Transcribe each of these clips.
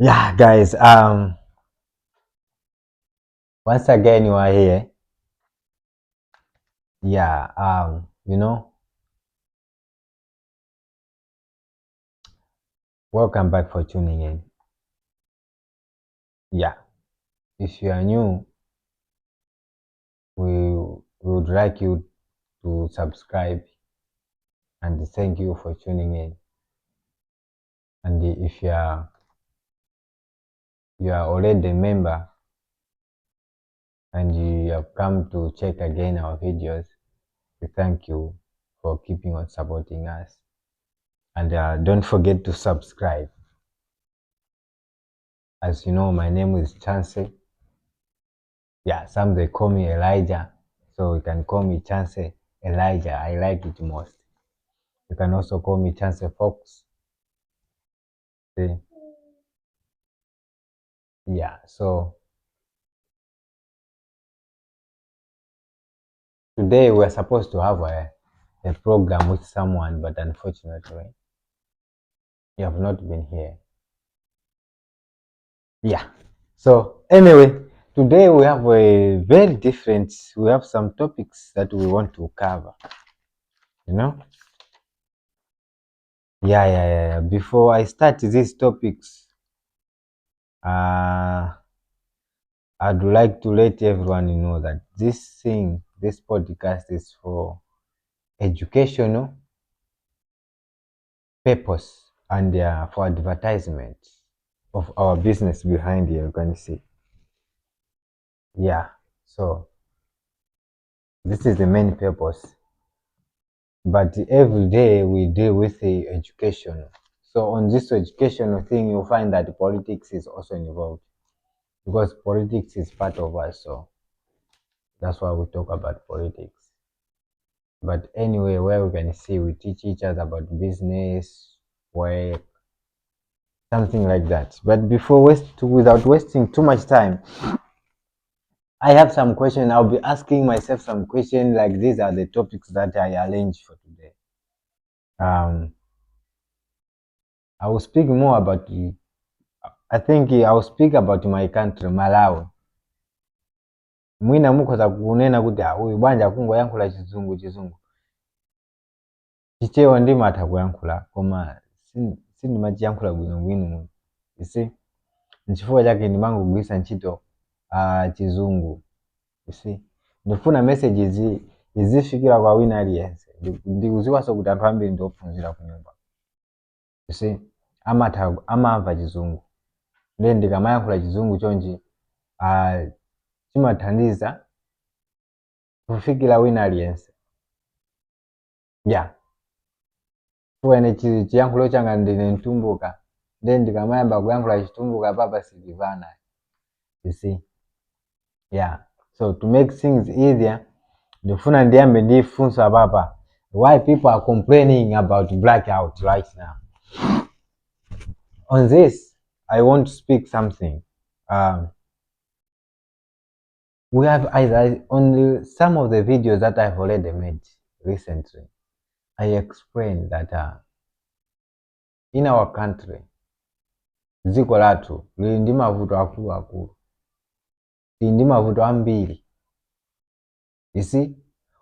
Yeah, guys, once again you are here. Yeah, welcome back for tuning in. Yeah, if you are new, we would like you to subscribe and thank you for tuning in. And if you are already a member and you have come to check again our videos, we thank you for keeping on supporting us. And don't forget to subscribe. As you know, my name is Chancy. Yeah, some they call me Elijah, so you can call me Chance Elijah. I like it most. You can also call me CHANCYFOX. See? Yeah, so today we're supposed to have a program with someone, but unfortunately, you have not been here. Yeah, so anyway, today we have a very different, we have some topics that we want to cover, you know? Yeah. Before I start these topics, I'd like to let everyone know that this podcast is for educational purpose and for advertisement of our business behind here, you can see. Yeah, so this is the main purpose. But every day we deal with the education. So on this educational thing, you'll find that politics is also involved because politics is part of us. So that's why we talk about politics. But anyway, where we can see, we teach each other about business, work, something like that. But without wasting too much time, I have some question. I'll be asking myself some question. Like these are the topics that I arranged for today. Um, I will speak more about. I think I will speak about my country, Malawi. Mwina mukhoza kunena kuti uyu bwanja kungoyankhula chizungu chichewa ndimatha kuyankhula koma sindimachiyankhula bwinobwino isi nchifukwa chake ndimangogwiritsa ntchito chizungu isi ndifuna message izifikira kwa wina aliyense ndikudziwanso kuti anthu ambiri ndiophunzira kunyumba isi amamva chizungu ndiye ndikamayankhula chizungu chonchi chimathandiza kufikira wina aliyense. Yeah, fuene chiyankhulo changa ndine mtumbuka ndiye ndikamayamba kuyankhula chitumbuka papa silivana, you see. Yeah, so to make things easier ndifuna ndiyambe ndifunsa papa why people are complaining about blackout right now. On this I want to speak something. We have on some of the videos that I've already made recently, I explained that in our country dziko lathu lili ndi mavuto akuluakulu, lili ndi mavuto ambiri, you see.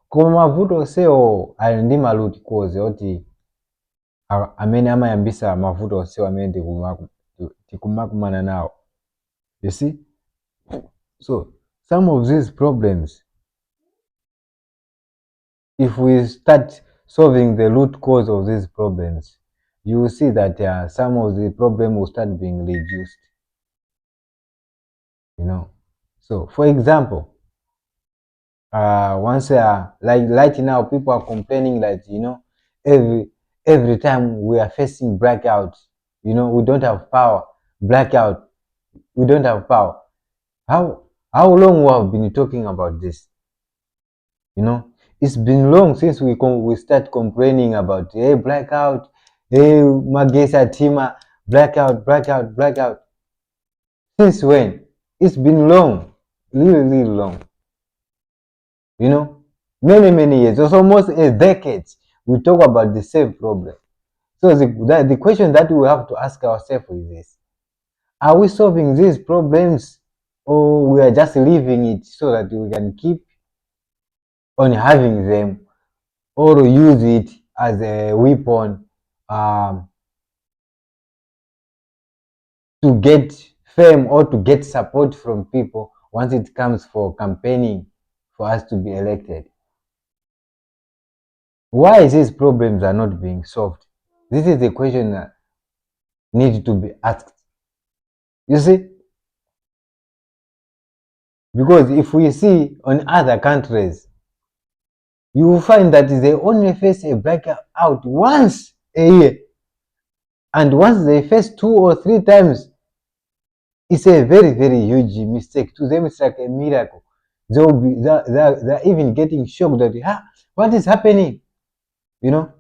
Koma mavuto onsewo ali ndi ma root cause oti amene amayambisa mavuto onsewo amene tikumakumana nawo, you see. So some of these problems, if we start solving the root cause of these problems, you will see that some of the problem will start being reduced, you know. So for example, once like right now people are complaining that, you know, every time we are facing blackout, you know, we don't have power. Blackout, we don't have power. How long we have been talking about this? You know, it's been long since we start complaining about blackout, magesa tima, blackout. Since when? It's been long, really long. You know, many years. It's almost a decade. We talk about the same problem. So the question that we have to ask ourselves is this: Are we solving these problems, or we are just leaving it so that we can keep on having them, or use it as a weapon um, to get fame or to get support from people once it comes for campaigning for us to be elected? Why these problems are not being solved? This is the question that needs to be asked. You see, because if we see on other countries, you will find that they only face a blackout once a year. And once they face 2 or 3 times, it's a very, very huge mistake. To them, it's like a miracle. They're even getting shocked that, what is happening? You know,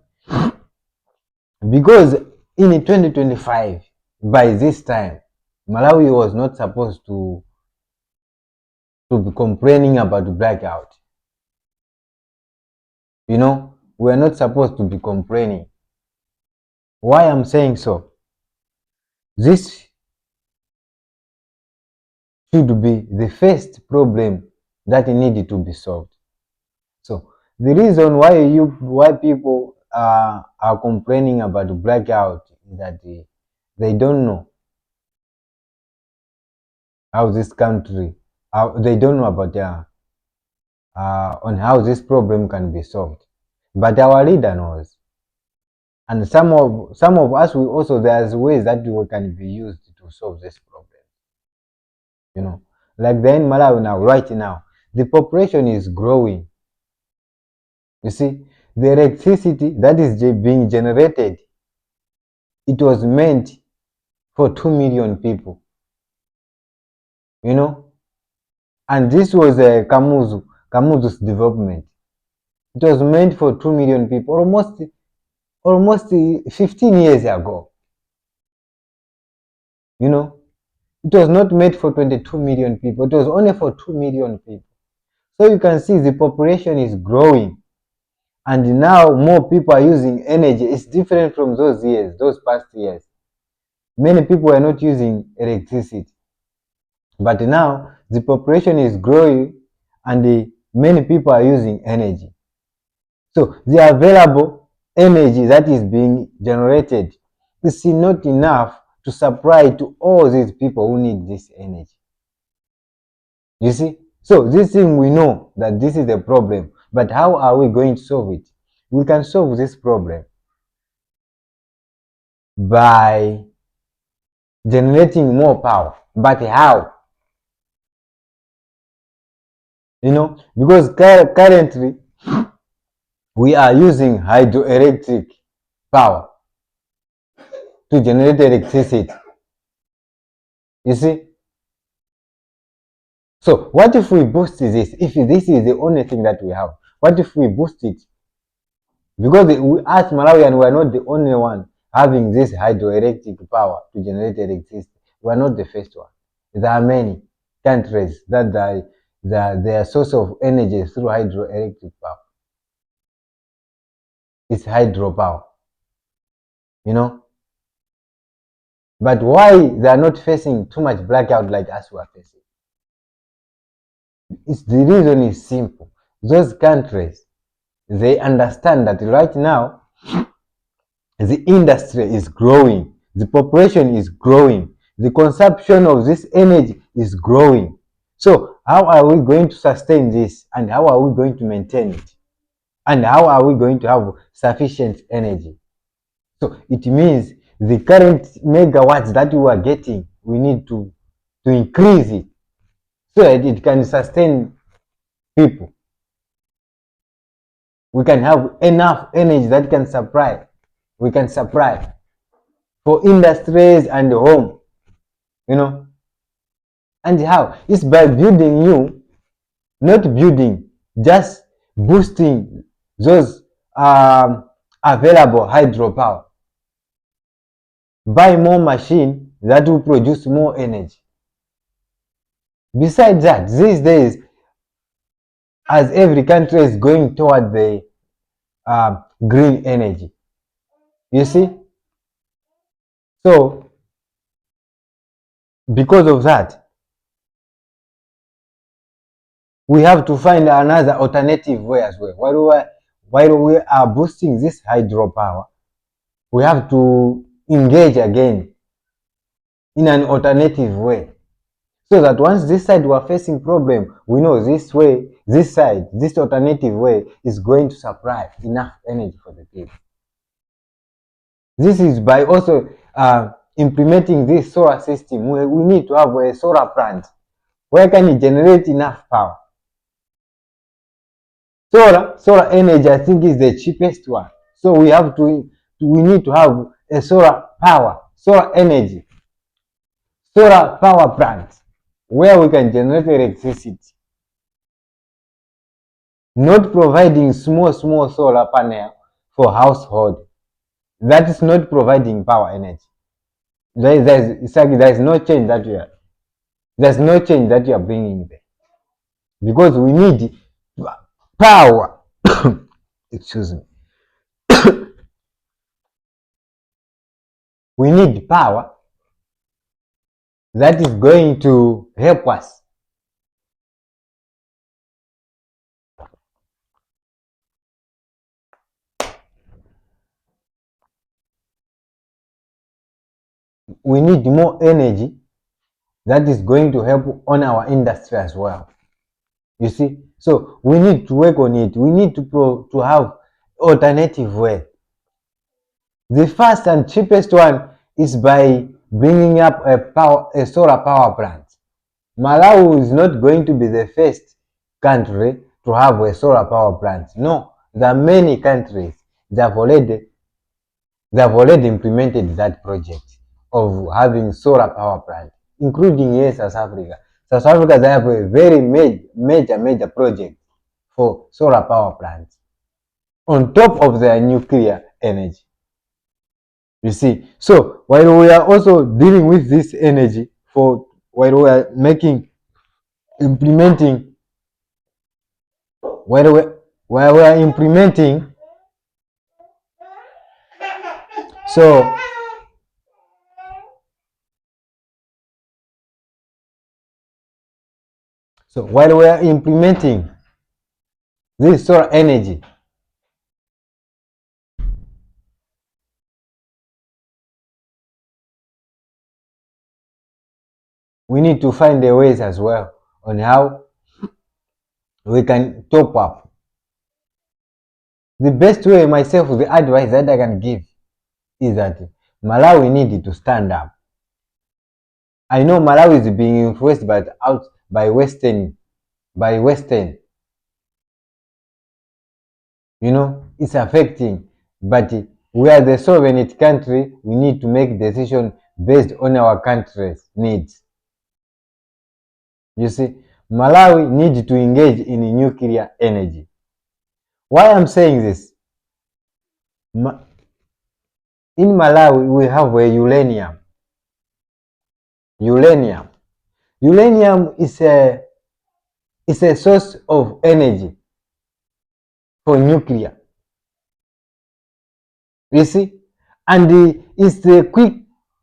because in 2025, by this time, Malawi was not supposed to be complaining about blackout. You know, we're not supposed to be complaining. Why I'm saying so? This should be the first problem that needed to be solved. So the reason why people are complaining about blackout is that they don't know how this country, they don't know about on how this problem can be solved. But our leader knows, and some of us, we also, there's ways that we can be used to solve this problem. You know, like then Malawi now, right now, the population is growing. You see, the electricity that is being generated, it was meant for 2 million people. You know, and this was a Kamuzu's development. It was meant for 2 million people, almost 15 years ago. You know, it was not made for 22 million people. It was only for 2 million people. So you can see the population is growing, and now more people are using energy. It's different from those years, those past years. Many people are not using electricity, but now the population is growing, and many people are using energy. So the available energy that is being generated is not enough to supply to all these people who need this energy. You see? So this thing, we know that this is a problem, but how are we going to solve it? We can solve this problem by generating more power. But how? You know, because currently we are using hydroelectric power to generate electricity. You see? So what if we boost this? If this is the only thing that we have, what if we boost it? Because we, as Malawian, we are not the only one having this hydroelectric power to generate electricity. We are not the first one. There are many countries that their source of energy is through hydroelectric power. It's hydropower, you know. But why they are not facing too much blackout like us we are facing? The reason is simple. Those countries, they understand that right now the industry is growing, the population is growing, the consumption of this energy is growing. So how are we going to sustain this, and how are we going to maintain it, and how are we going to have sufficient energy? So it means the current megawatts that we are getting, we need to increase it so that it can sustain people. We can have enough energy that can supply. We can supply for industries and home, you know. And how? It's by building new, not building, just boosting those available hydropower. Buy more machine that will produce more energy. Besides that, these days, as every country is going toward the green energy, you see, so Because of that, we have to find another alternative way as well. While we are boosting this hydropower, we have to engage again in an alternative way, so that once this side we are facing problem, we know this way, this side, this alternative way is going to supply enough energy for the people. This is by also implementing this solar system. We need to have a solar plant where can it generate enough power. Solar energy, I think, is the cheapest one. So we need to have a solar power, solar energy, solar power plant where we can generate electricity. Not providing small solar panel for household. That is not providing power energy. There's no change that you are bringing there, because we need power. Excuse me. We need power that is going to help us. We need more energy that is going to help on our industry as well. You see, so we need to work on it. We need to have alternative way. The first and cheapest one is by bringing up a solar power plant. Malawi is not going to be the first country to have a solar power plant. No, there are many countries that have already implemented that project of having solar power plant, including here South Africa. South Africa, they have a very major project for solar power plants on top of their nuclear energy. You see, so while we are also dealing with this energy, while we are implementing, while we are implementing, so while we are implementing this solar energy, we need to find the ways as well on how we can top up. The best way, myself, the advice that I can give is that Malawi needed to stand up. I know Malawi is being influenced by Western. You know, it's affecting. But we are the sovereign country. We need to make decisions based on our country's needs. You see, Malawi needs to engage in nuclear energy. Why I'm saying this? In Malawi, we have a uranium. Uranium is a source of energy for nuclear. You see, and it's the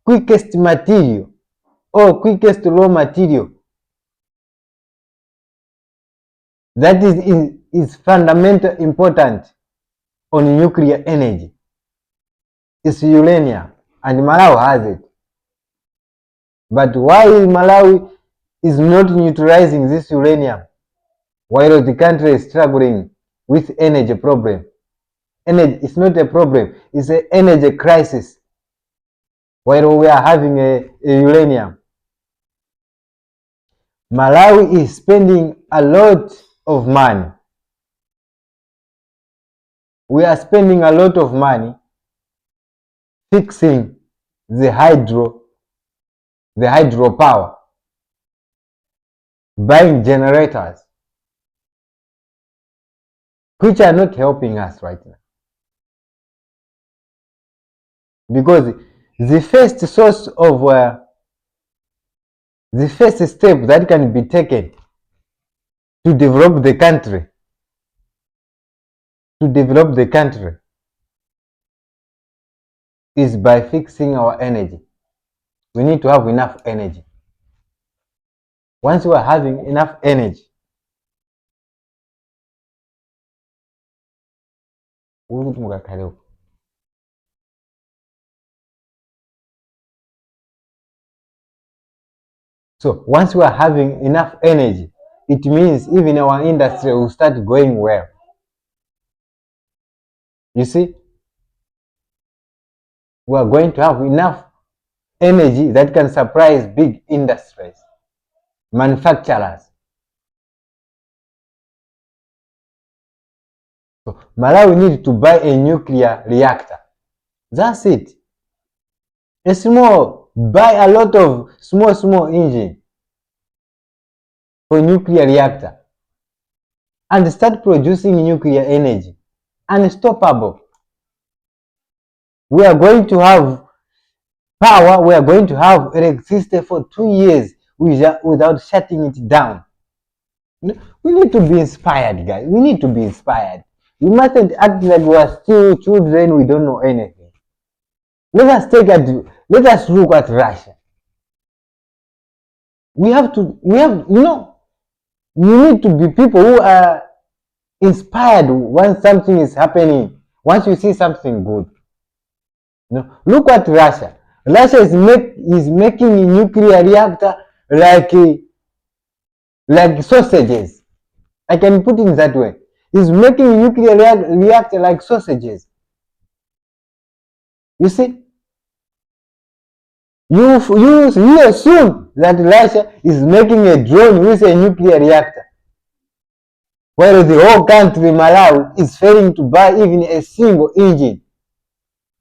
quickest material or quickest raw material that is fundamental important on nuclear energy. It's uranium, and Malawi has it. But why Malawi is not neutralizing this uranium while the country is struggling with energy problem? Energy is not a problem, it's an energy crisis while we are having a uranium. Malawi is spending a lot of money. We are spending a lot of money fixing the hydropower, buying generators, which are not helping us right now. Because the first step that can be taken to develop the country is by fixing our energy. We need to have enough energy. Once you are having enough energy, so once we are having enough energy, it means even our industry will start going well. You see, we are going to have enough energy that can surprise big industries, manufacturers. So Malawi need to buy a nuclear reactor. That's it. Buy a lot of small engine for nuclear reactor and start producing nuclear energy. Unstoppable. We are going to have power, we are going to have electricity for 2 years without shutting it down. We need to be inspired, guys. We need to be inspired. We mustn't act like we are still children, we don't know anything. Let us look at Russia. We have, you need to be people who are inspired when something is happening, once you see something good. Look at Russia. Russia is making a nuclear reactor like sausages. I can put it that way. Is making a nuclear reactor like sausages. You see, you assume that Russia is making a drone with a nuclear reactor, while the whole country, Malawi, is failing to buy even a single engine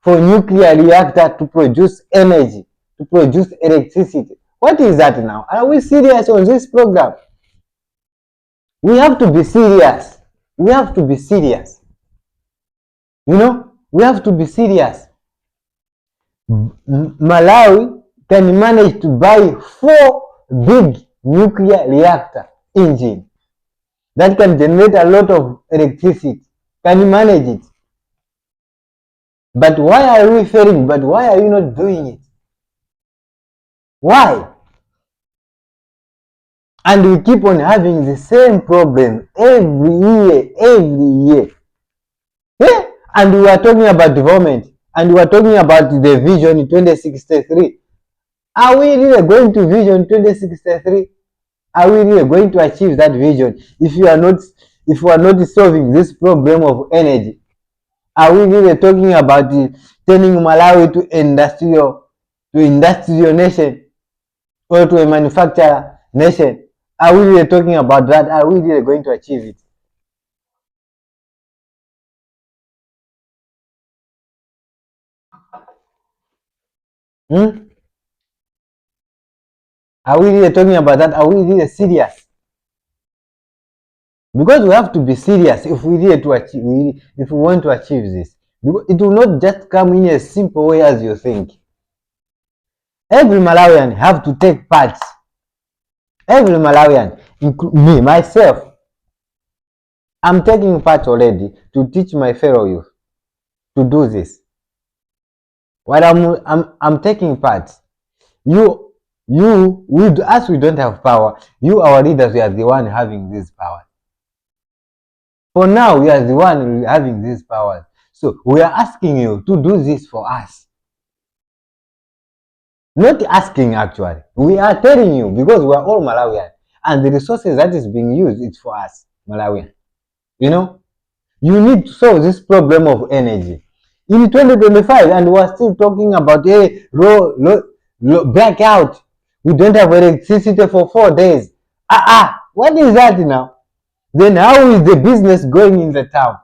for nuclear reactor to produce energy, to produce electricity. What is that now? Are we serious on this program? We have to be serious. We have to be serious. We have to be serious. Malawi can manage to buy 4 big nuclear reactor engines that can generate a lot of electricity. Can you manage it? But why are we failing? But why are you not doing it? Why? And we keep on having the same problem every year. Yeah? And we are talking about development, and we are talking about the vision 2063. Are we really going to vision 2063? Are we really going to achieve that vision if we are not solving this problem of energy? Are we really talking about turning Malawi to industrial nation, or to a manufacturer nation? Are we really talking about that? Are we really going to achieve it? Are we really talking about that? Are we really serious? Because we have to be serious if we want to achieve this. Because it will not just come in a simple way as you think. Every Malawian have to take part. Every Malawian, including me, myself, I'm taking part already to teach my fellow youth to do this. While I'm taking part, as we don't have power, our leaders, we are the one having this power. For now, we are the one having this power. So we are asking you to do this for us. Not asking, actually. We are telling you, because we are all Malawian, and the resources that is being used is for us, Malawian. You need to solve this problem of energy. In 2025, and we are still talking about blackout. We don't have electricity for 4 days. What is that now? Then how is the business going in the town?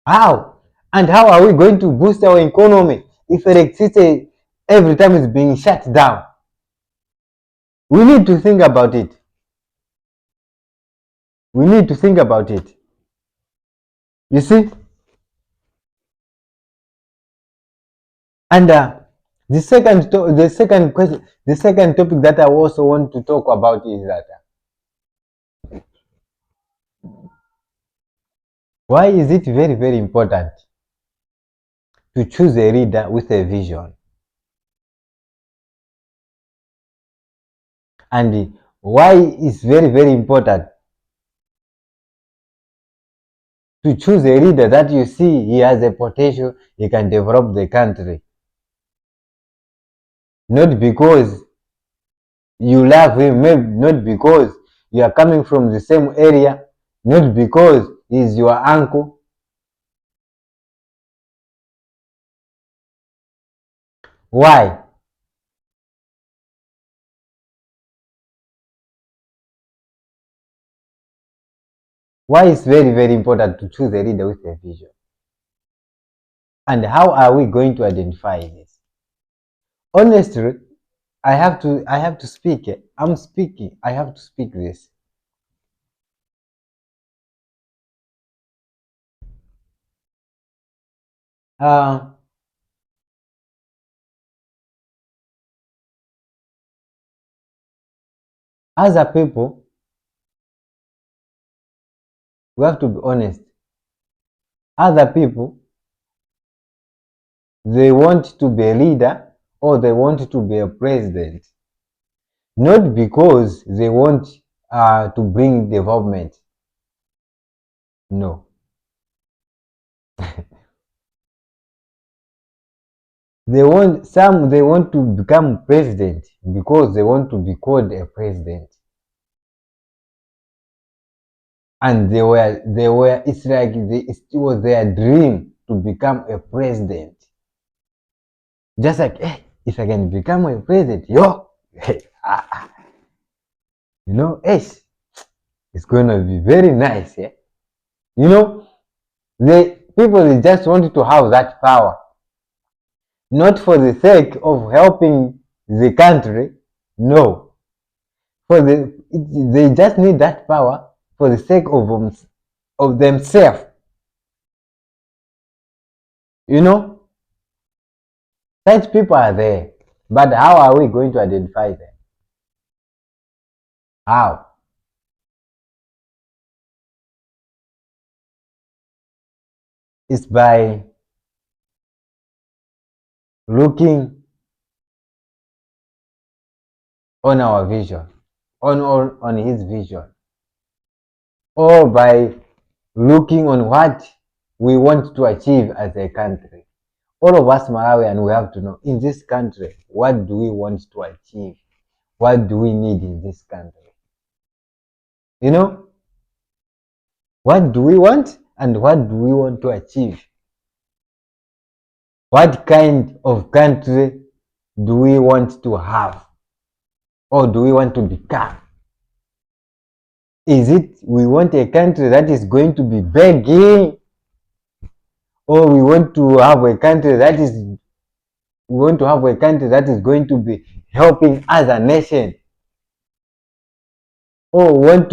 How? And how are we going to boost our economy if electricity every time is being shut down? We need to think about it. We need to think about it. You see? And the second topic that I also want to talk about is that why is it very, very important to choose a leader with a vision? And why it's very, very important to choose a leader that you see he has a potential, he can develop the country. Not because you love him, maybe not because you are coming from the same area, not because he's your uncle. Why? Why is very, very important to choose a leader with a vision? And how are we going to identify this? Honestly, I have to speak it. I'm speaking. I have to speak this. Uh, as a people, we have to be honest. Other people, they want to be a leader or they want to be a president, not because they want to bring development. No, they want to become president because they want to be called a president, and they were. It's like it was their dream to become a president. Just like, hey, if I can become a president, yo, hey, hey, it's gonna be very nice, yeah. You know, the people they just wanted to have that power, not for the sake of helping the country. No, they just need that power for the sake of themselves. You know, such people are there, but how are we going to identify them? How? It's by looking on our vision, on his vision, or by looking on what we want to achieve as a country. All of us Malawian, we have to know in this country, what do we want to achieve? What do we need in this country? You know, what do we want and what do we want to achieve? What kind of country do we want to have or do we want to become? Is it we want a country that is going to be begging, or we want to have a country that is going to be helping other nation, or we want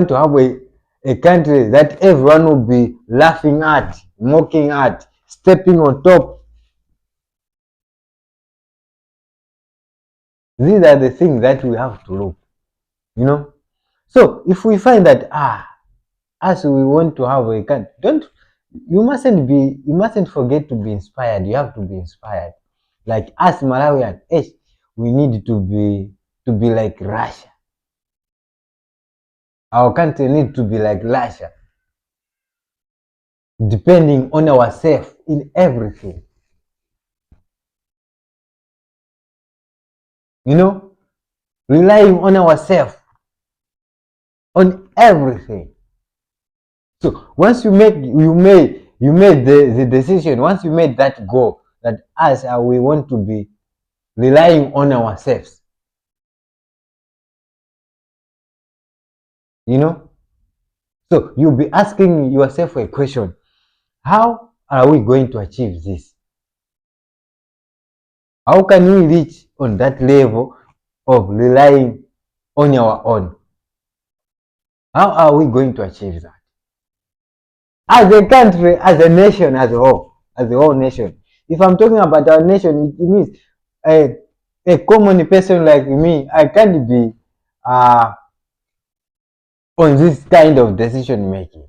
to have a country that everyone will be laughing at, mocking at, stepping on top. These are the things that we have to look, you know. So if we find that as we want to have a country, you mustn't forget to be inspired. You have to be inspired. Like us Malawian, we need to be like Russia. Our country needs to be like Russia, depending on ourselves in everything. You know, relying on ourselves on everything. So once you made the decision, once you made that goal that we want to be relying on ourselves, you know, so you'll be asking yourself a question: how are we going to achieve this? How can we reach on that level of relying on our own? How are we going to achieve that? As a country, as a nation, as a whole nation. If I'm talking about our nation, it means a common person like me, I can't be on this kind of decision making.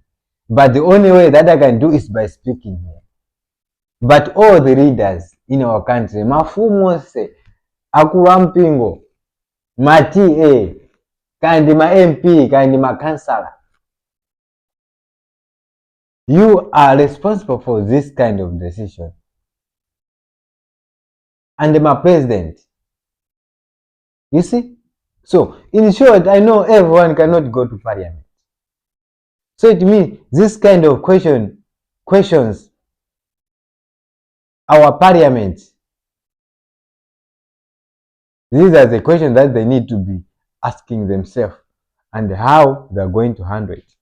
But the only way that I can do is by speaking here. But all the leaders in our country, mafumose, akulu ampingo, ma TA, kandi ma MP, kandi ma councillor. You are responsible for this kind of decision. And my president. You see? So, in short, I know everyone cannot go to parliament. So it means this kind of questions our parliament. These are the questions that they need to be asking themselves and how they're going to handle it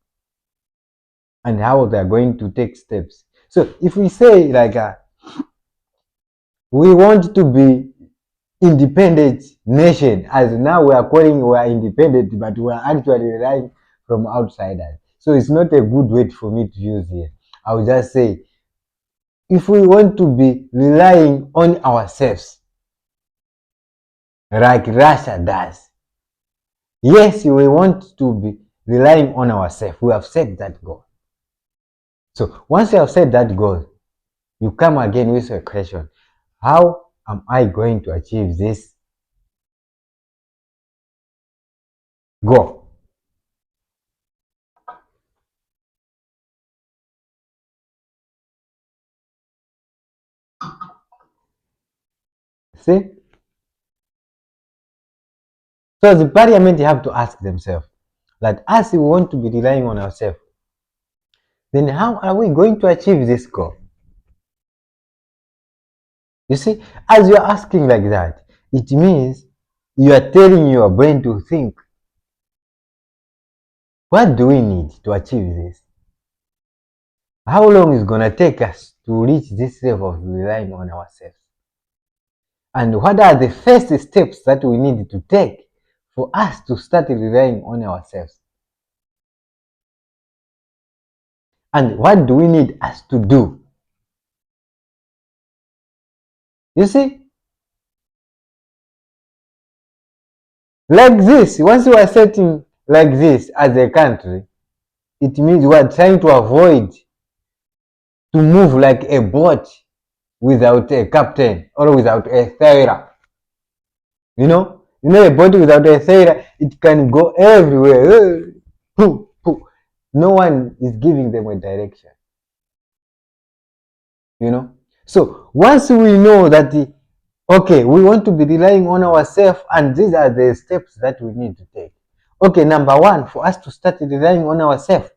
and how they're going to take steps. So if we say like we want to be independent nation, as now we are calling we are independent, but we are actually relying from outsiders. So it's not a good word for me to use here. I will just say, if we want to be relying on ourselves, like Russia does, yes, we want to be relying on ourselves. We have set that goal. So once you have set that goal, you come again with a question: how am I going to achieve this goal? See? So the parliament have to ask themselves that as we want to be relying on ourselves, then how are we going to achieve this goal? You see, as you are asking like that, it means you are telling your brain to think, what do we need to achieve this? How long is it going to take us to reach this level of relying on ourselves? And what are the first steps that we need to take for us to start relying on ourselves? And what do we need us to do? You see? Like this, once we are setting like this as a country, it means we are trying to avoid to move like a boat without a captain or without a sailor. You know a boat without a sailor, it can go everywhere. No one is giving them a direction. So once we know that okay, we want to be relying on ourselves, and these are the steps that we need to take. Okay, number one, for us to start relying on ourselves,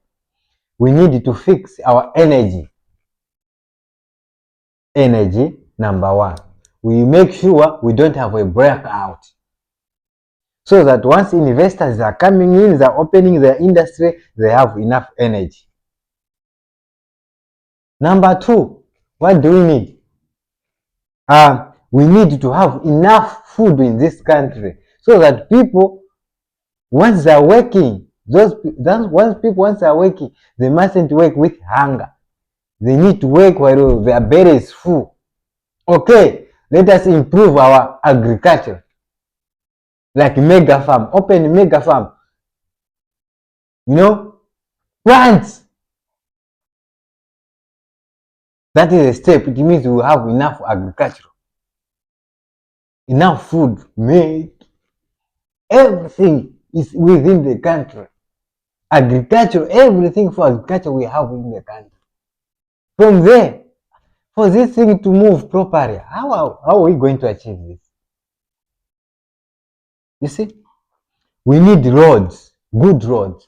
we need to fix our energy. Energy, number one. We make sure we don't have a blackout. So that once investors are coming in, they're opening their industry, they have enough energy. Number two, what do we need? We need to have enough food in this country so that people, once they're working, once they're working, they mustn't work with hunger. They need to work while their belly is full. Okay, let us improve our agriculture. Like mega farm, open mega farm. Plants. That is a step. It means we have enough agriculture, enough food, made. Everything is within the country. Agriculture, everything for agriculture we have in the country. From there, for this thing to move properly, how are we going to achieve this? You see, we need roads, good roads.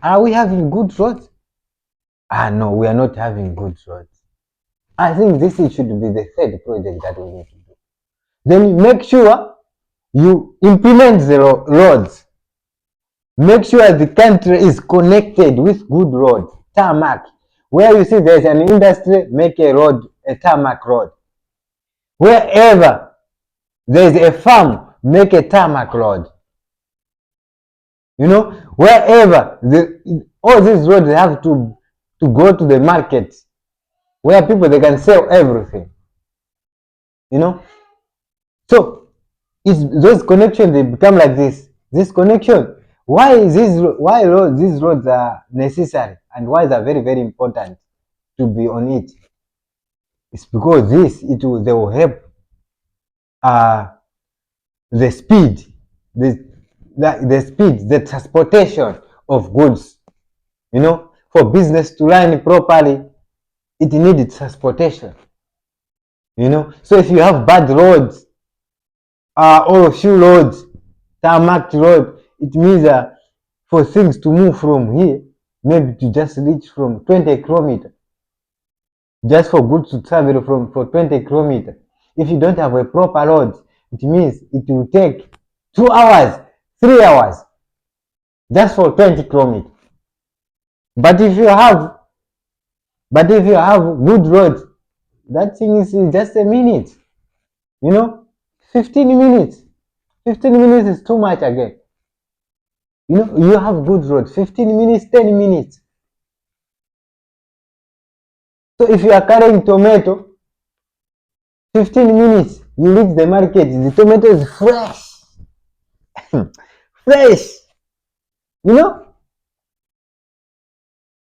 Are we having good roads? No, we are not having good roads. I think this should be the third project that we need to do. Then make sure you implement the roads. Make sure the country is connected with good roads, tarmac. Where you see there's an industry, make a road, a tarmac road. Wherever there's a farm, make a tarmac road. Wherever all these roads have to go to the market where people they can sell everything. So it's those connections they become like this. This connection. Why these roads are necessary and why they are very, very important to be on it? It's because they will help the speed, the speed, the transportation of goods. You know, for business to run properly, it needs transportation. You know, so if you have bad roads, or few roads, tarmac road, it means for things to move from here, maybe to just reach from 20 kilometers, just for goods to travel from for 20 kilometers. If you don't have a proper road, it means it will take 2 hours, 3 hours, just for 20 kilometers. But if you have, good roads, that thing is just a minute. You know, 15 minutes. 15 minutes is too much again. You know, you have good road, 15 minutes, 10 minutes. So if you are carrying tomato, 15 minutes, you reach the market, the tomato is fresh. Fresh. You know,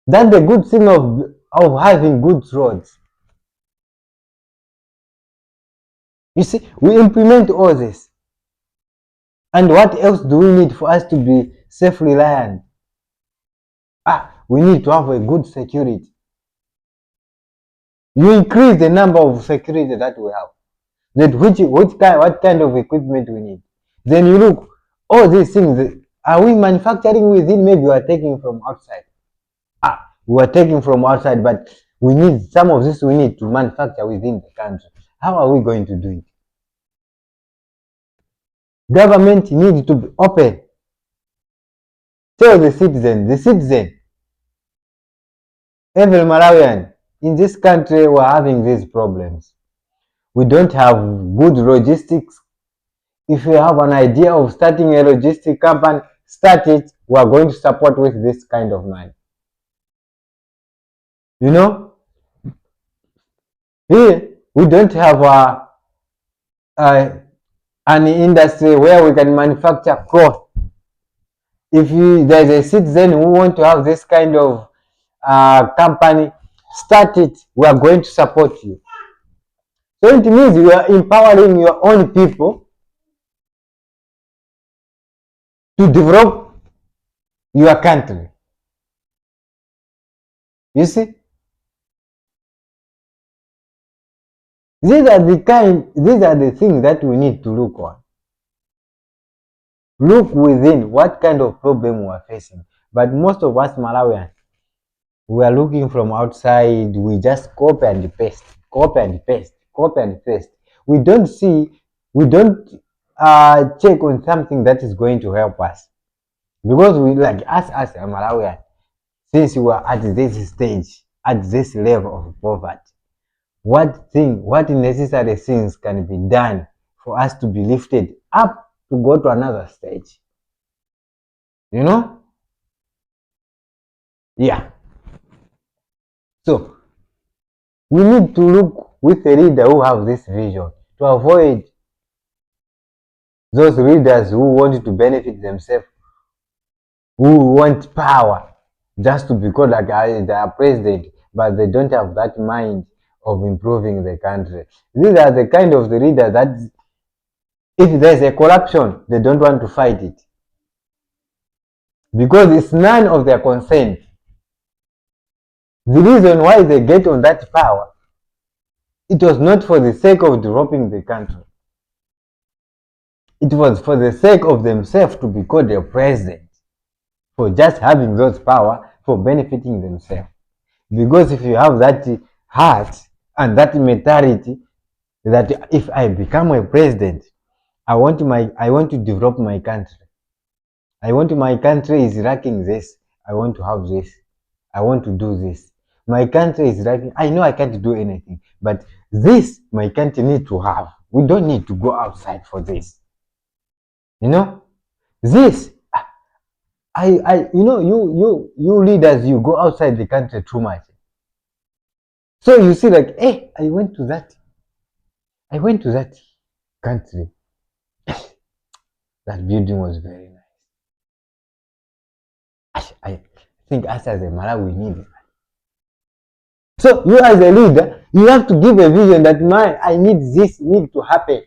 that's the good thing of having good roads. You see, we implement all this. And what else do we need for us to be self-reliant? We need to have a good security. You increase the number of security that we have. That what kind of equipment we need. Then you look, all these things, are we manufacturing within? Maybe we are taking from outside. We are taking from outside, but we need some of this. We need to manufacture within the country. How are we going to do it? Government needs to be open. Tell the citizen, every Malawian in this country, we're having these problems. We don't have good logistics. If you have an idea of starting a logistic company, start it. We are going to support with this kind of money. You know, here we don't have an industry where we can manufacture cloth. If there's a citizen who want to have this kind of company, start it. We are going to support you. So it means you are empowering your own people to develop your country. You see? These are the things that we need to look on. Look within what kind of problem we are facing. But most of us Malawians, we are looking from outside. We just copy and paste, copy and paste, copy and paste. We don't check on something that is going to help us. Because we, like us as a Malawian, since we are at this stage, at this level of poverty, what necessary things can be done for us to be lifted up to go to another stage? You know? Yeah. So we need to look with a leader who have this vision to avoid those leaders who want to benefit themselves, who want power just to become like they are president, but they don't have that mind of improving the country. These are the kind of the leaders that if there's a corruption, they don't want to fight it, because it's none of their concern. The reason why they get on that power, it was not for the sake of developing the country. It was for the sake of themselves to be called a president, for just having those power, for benefiting themselves. Because if you have that heart and that mentality that if I become a president, I want to develop my country. My country is lacking this. I want to have this. I want to do this. My country is lacking. I know I can't do anything, but this my country need to have. We don't need to go outside for this. You know, this you leaders, you go outside the country too much. So you see, like, hey, I went to that country. That building was very nice. I think us as a Malawi, we need it. So you as a leader, you have to give a vision that I need this need to happen.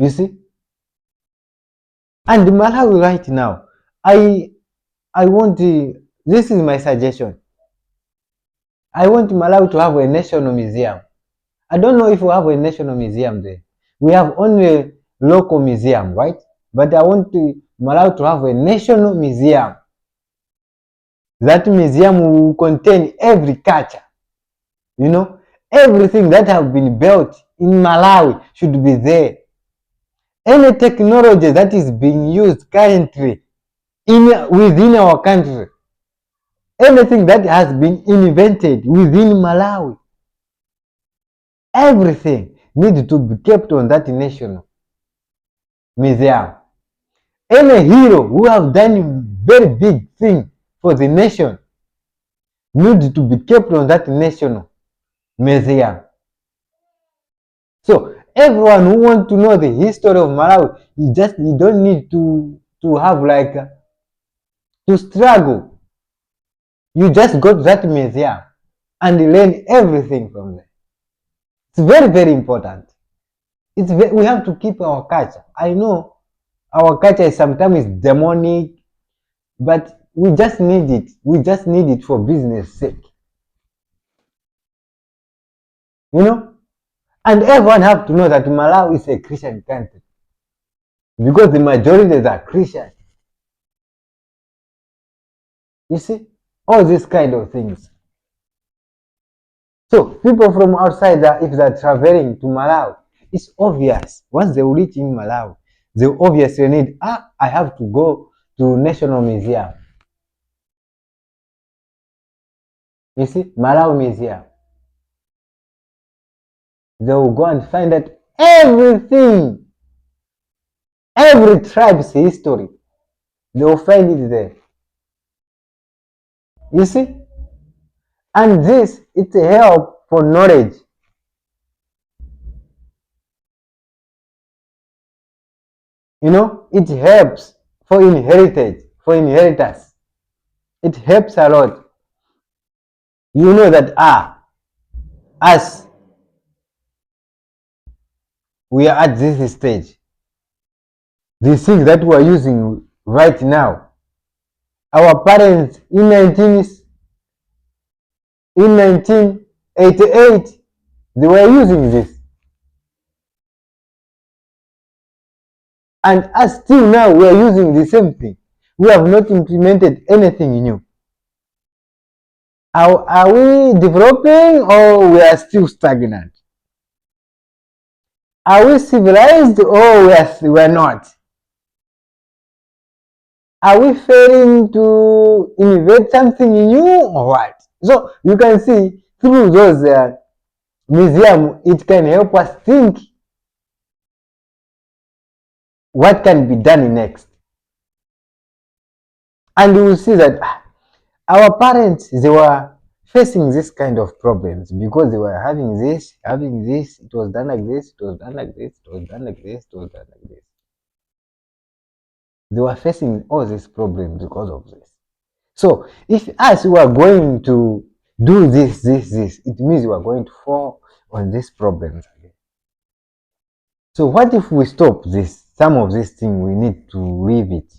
You see? And Malawi right now, I want this is my suggestion. I want Malawi to have a national museum. I don't know if we have a national museum there. We have only a local museum, right? But I want Malawi to have a national museum. That museum will contain every culture. You know, everything that have been built in Malawi should be there. Any technology that is being used currently within our country, anything that has been invented within Malawi, everything needs to be kept on that national museum. Any hero who have done very big thing for the nation needs to be kept on that national museum. So everyone who wants to know the history of Malawi, you don't need to have like to struggle. You just go to that museum and learn everything from there. It's very, very important. We have to keep our culture. I know our culture is sometimes demonic, but we just need it. We just need it for business sake. You know? And everyone have to know that Malawi is a Christian country. Because the majority are Christian. You see? All these kind of things. So people from outside, if they're traveling to Malawi, it's obvious. Once they reach in Malawi, they obviously need, I have to go to National Museum. You see, Malawi Museum. They will go and find out everything, every tribe's history. They will find it there. You see? And this, it's a help for knowledge. You know, it helps for inheritance. It helps a lot. You know that, us, we are at this stage. The things that we are using right now, our parents in 1988, they were using this. And us still now, we are using the same thing. We have not implemented anything new. Are we developing or we are still stagnant? Are we civilized or we are not? Are we failing to invent something new or what? So you can see through those museum, it can help us think what can be done next. And we will see that our parents, they were facing this kind of problems because they were having this, it was done like this, it was done like this, it was done like this, it was done like this. They were facing all these problems because of this. So if us we are going to do this, it means we are going to fall on these problems again. So what if we stop this? Some of these things we need to leave it.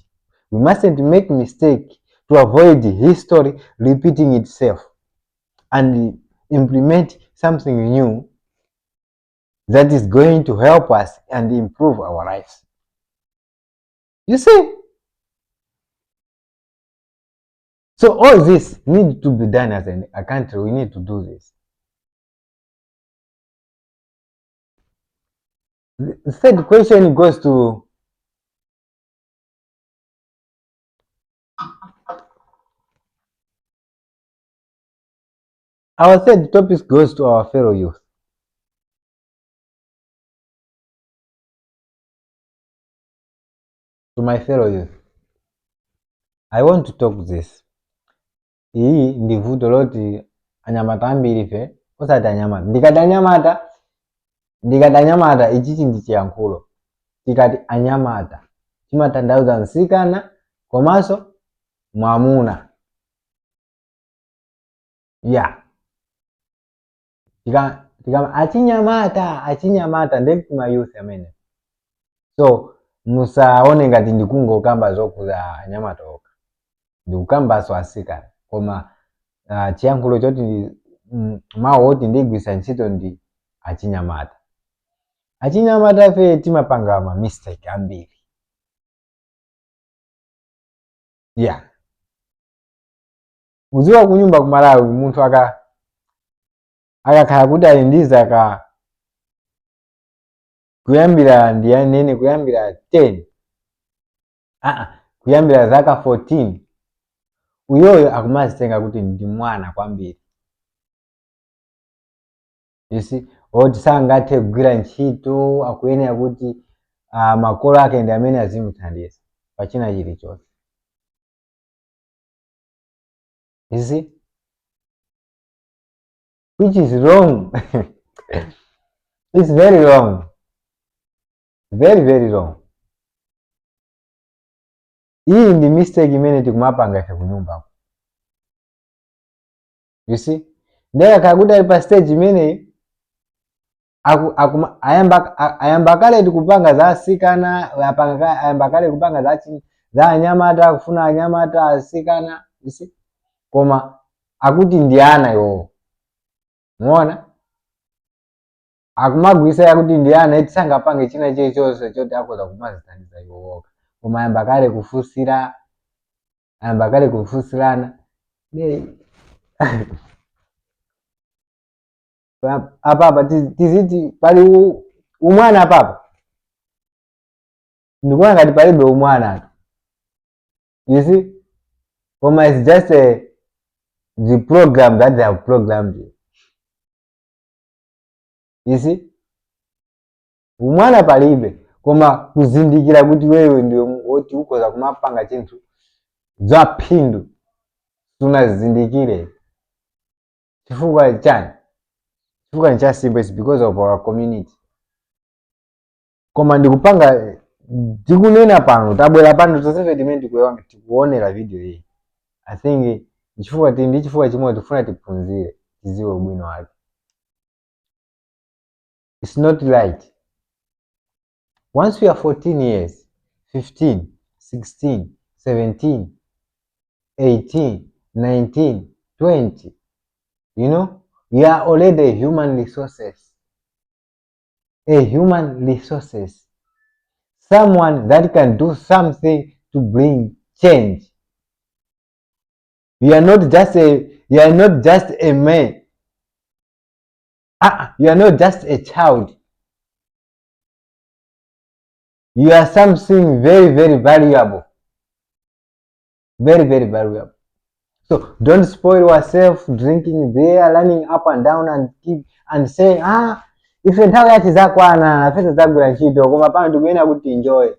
We mustn't make mistake to avoid history repeating itself and implement something new that is going to help us and improve our lives. You see? So all this needs to be done as a country. We need to do this. The third question goes to our third topic goes to our fellow youth. To my fellow youth. I want to talk this. Iyi ndi vuto loti anyamata ambiri ife osati anyamata. Ndikati anyamata ichichi ndi chiyankhulo. Tikati anyamata chimatanthauza mtsikana komanso mwamuna. Yeah. Tikama achinyamata ndi ma youth amene. So musaone ngati ndikungokamba zokhuza anyamata okha, ndikukambanso asikana. Koma chiyankhulo choti mawu oti ndigwisa ntchito ndi achinyamata. Achinyamata ife timapanga ma mistake ambiri. Yeah. Kuziwa kunyumba ku Malawi munthu akakhala kuti ali ndi zaka kuyambira ndiyanene kuyambira 10 kuyambira zaka 14 uyoyo akumazitenga kuti ndi mwana kwambiri. You see, oti sangathe kugwira ntchito, akuyenera kuti makolo ake ndi amene azimuthandiza pachina chilichonse. You see, which is wrong. It's very wrong, very very wrong. Hii ndi mistake imene tikumapanga ife kunyumba. You see, ndiye akakuti ali pa stage imene ayamba kale tikupanga za asikana, ayamba kale kupanga za anyamata, kufuna anyamata asikana. You see, koma akuti ndi ana iwo. Muona? Akumagwisa yakuti ndi ana eti sangapange china chilichonse choti akhoza kumazithandiza iwo wokha. Koma ayamba kale kufusira, ayamba kale kufusirana. Apapa tiziti pali umwana apapa. Ndikuona ngati palibe umwana. You see? Koma it's just the program that they have programmed you. You see? Umwana palibe, koma kuzindikira kuti wewe ndio woti ukhoza kumapanga chinthu za phindu sunazindikire. Chifukwa chani? Chifukwa cha simple, it's because of our community. Koma ndikupanga tikunena pano, tabwera pano tonse timene tikuonera video hii. I think chifukwa ndi chifukwa chimwe tifuna tiphunzire tiziwe ubwino wake. It's not right. Once you are 14 years, 15, 16, 17, 18, 19, 20, you know, you are already human resources. A human resources. Someone that can do something to bring change. You are not just a man. You are not just a child. You are something very, very valuable. Very, very valuable. So don't spoil yourself drinking beer, running up and down and saying, ife nthawi yati zakwana, afete zagwira ntchito, koma pano tikuyena kuti enjoy.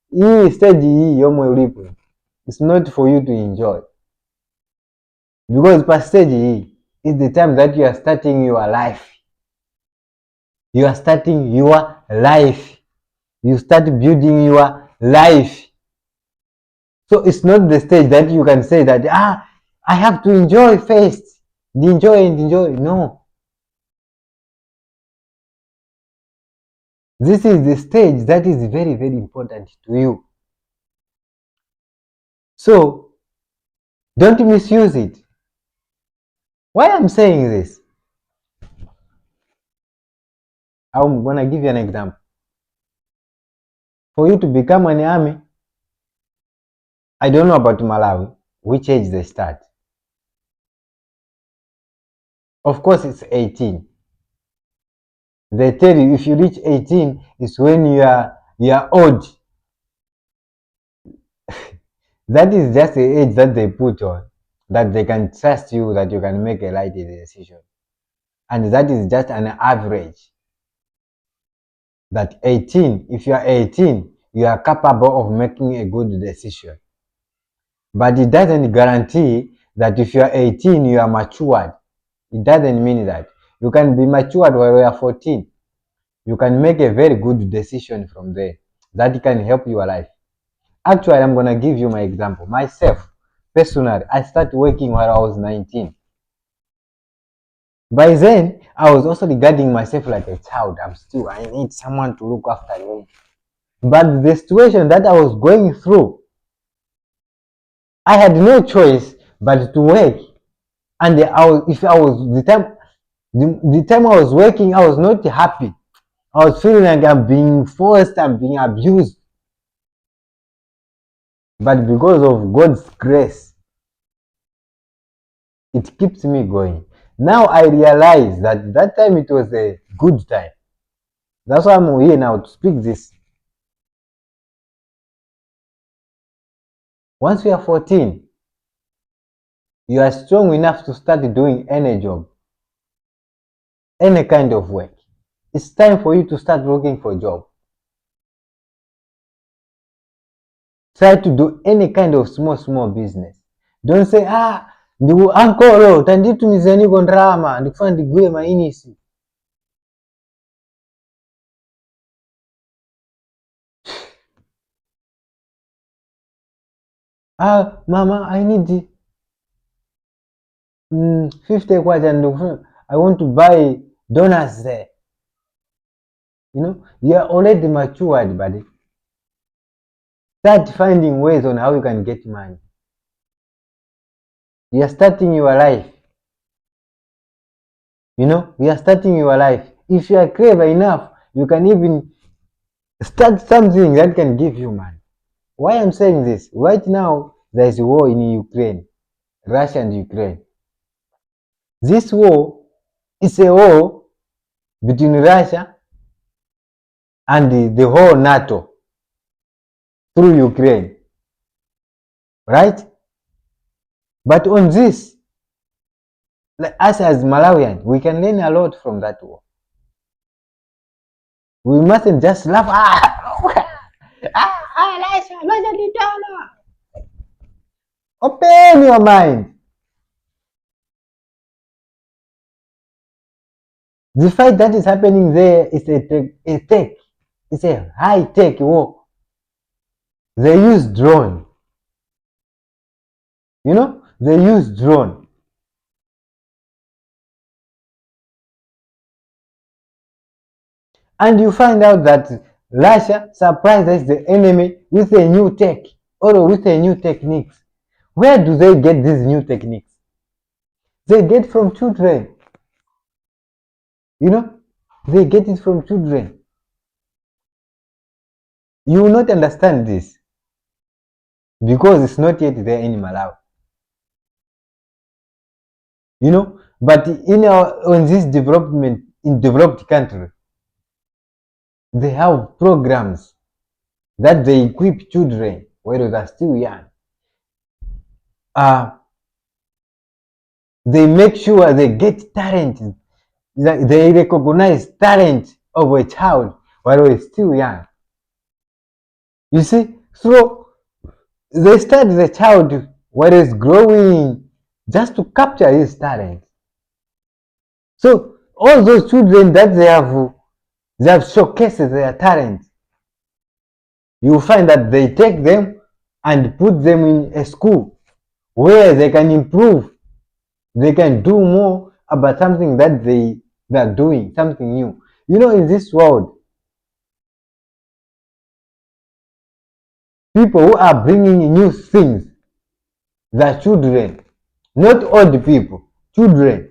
Hii stage hii yomwe ulipo. It's not for you to enjoy. Because per stage hii is the time that you are starting your life. You are starting your life. You start building your life. So it's not the stage that you can say that, I have to enjoy first. Enjoy. No. This is the stage that is very, very important to you. So don't misuse it. Why I'm saying this? I'm gonna give you an example. For you to become an army, I don't know about Malawi, which age they start. Of course, it's 18. They tell you if you reach 18, it's when you are old. That is just the age that they put on, that they can trust you, that you can make a right decision. And that is just an average. That 18, if you are 18, you are capable of making a good decision. But it doesn't guarantee that if you are 18, you are matured. It doesn't mean that. You can be matured while you are 14. You can make a very good decision from there that can help your life. Actually, I'm going to give you my example. Myself, personally, I started working while I was 19. By then, I was also regarding myself like a child. I need someone to look after me. But the situation that I was going through, I had no choice but to work. And if I was the time I was working, I was not happy. I was feeling like I'm being forced, I'm being abused. But because of God's grace, it keeps me going. Now I realize that that time it was a good time. That's why I'm here now to speak this. Once you are 14, you are strong enough to start doing any job, any kind of work. It's time for you to start looking for a job. Try to do any kind of small business. Don't say ndiku ankolo tanditumizaniko ndalama ndikufuna ndigule mainisi. Mama, I need 50 kwacha ndikufuna, I want to buy donuts there. You know, you are already matured, buddy. Start finding ways on how you can get money. You are starting your life. You know, you are starting your life. If you are clever enough, you can even start something that can give you money. Why I'm saying this? Right now, there is a war in Ukraine, Russia and Ukraine. This war is a war between Russia and the whole NATO through Ukraine, right? But on this, like us as Malawian, we can learn a lot from that war. We mustn't just laugh. Open your mind. The fight that is happening there is a tech. It's a high-tech war. They use drone. You know, they use drone. And you find out that Russia surprises the enemy with a new tech or with a new techniques. Where do they get these new techniques? They get from children. You know, they get it from children. You will not understand this because it's not yet there in Malawi. You know, but on this development in developed country, they have programs that they equip children when they are still young. They make sure they get talent. They recognize talent of a child while he's still young. You see, so they start the child while he's growing just to capture his talent. So all those children that they have showcased their talent. You find that they take them and put them in a school where they can improve. They can do more about something that they are doing, something new. You know, in this world, people who are bringing new things, the children, not old people, children.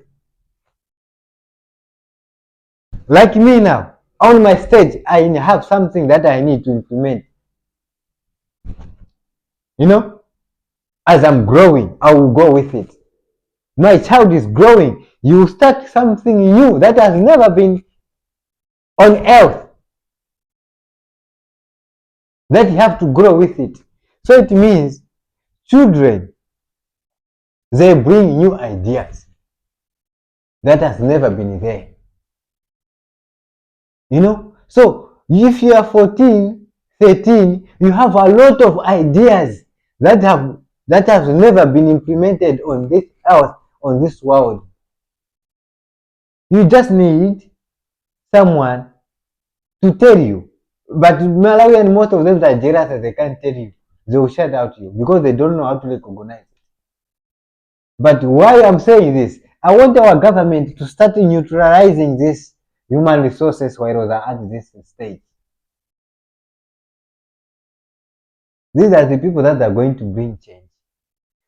Like me now, on my stage, I have something that I need to implement. You know, as I'm growing, I will go with it. My child is growing. You start something new that has never been on earth, that you have to grow with it. So it means children, they bring new ideas that has never been there. You know, so if you are 14, 13, you have a lot of ideas that have never been implemented on this earth, on this world. You just need someone to tell you. But Malawian, most of them are jealous that they can't tell you. They will shut out you because they don't know how to recognize it. But why I'm saying this, I want our government to start neutralizing this human resources while they're at this stage. These are the people that are going to bring change.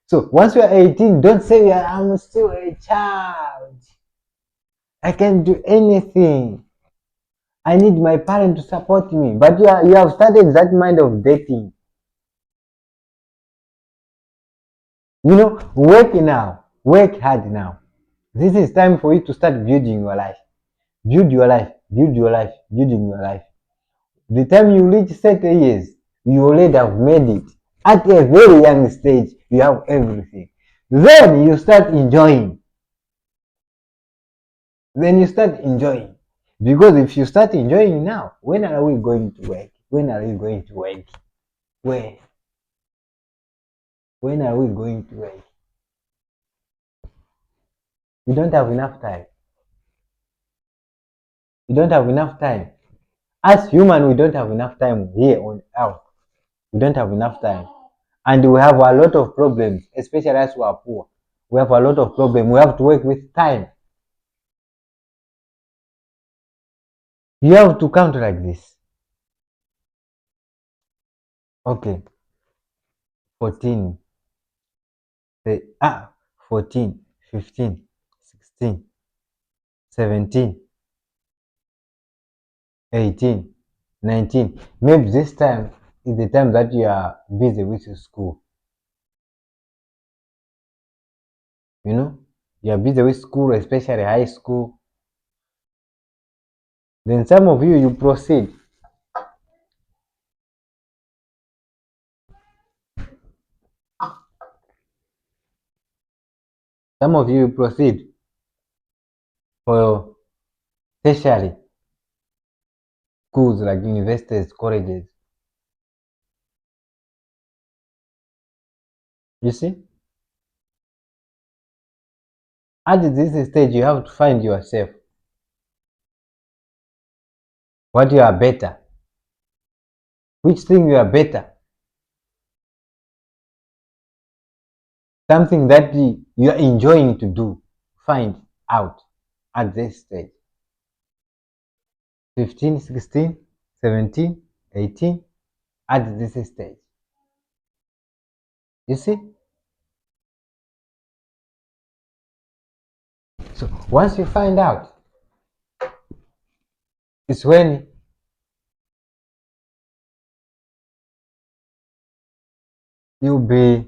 So once you are 18, don't say I'm still a child. I can do anything. I need my parent to support me. But you have started that mind of dating. You know, work now. Work hard now. This is time for you to start building your life. Build your life. Build your life. Building your life. The time you reach 30 years, you already have made it. At a very young stage, you have everything. Then you start enjoying. Then you start enjoying. Because if you start enjoying now, when are we going to work? When are we going to work? When? When are we going to work? You don't have enough time. You don't have enough time. As human, we don't have enough time here on earth. We don't have enough time. And we have a lot of problems, especially as we are poor. We have a lot of problems. We have to work with time. You have to count like this. Okay. 14. Say, 14, 15, 16, 17, 18, 19. Maybe this time is the time that you are busy with your school. You know, you are busy with school, especially high school. Then some of you proceed. Some of you proceed for tertiary schools like universities, colleges. You see? At this stage, you have to find yourself. What you are better. Which thing you are better. Something that you are enjoying to do. Find out at this stage. 15, 16, 17, 18, at this stage. You see? So once you find out, it's when you'll be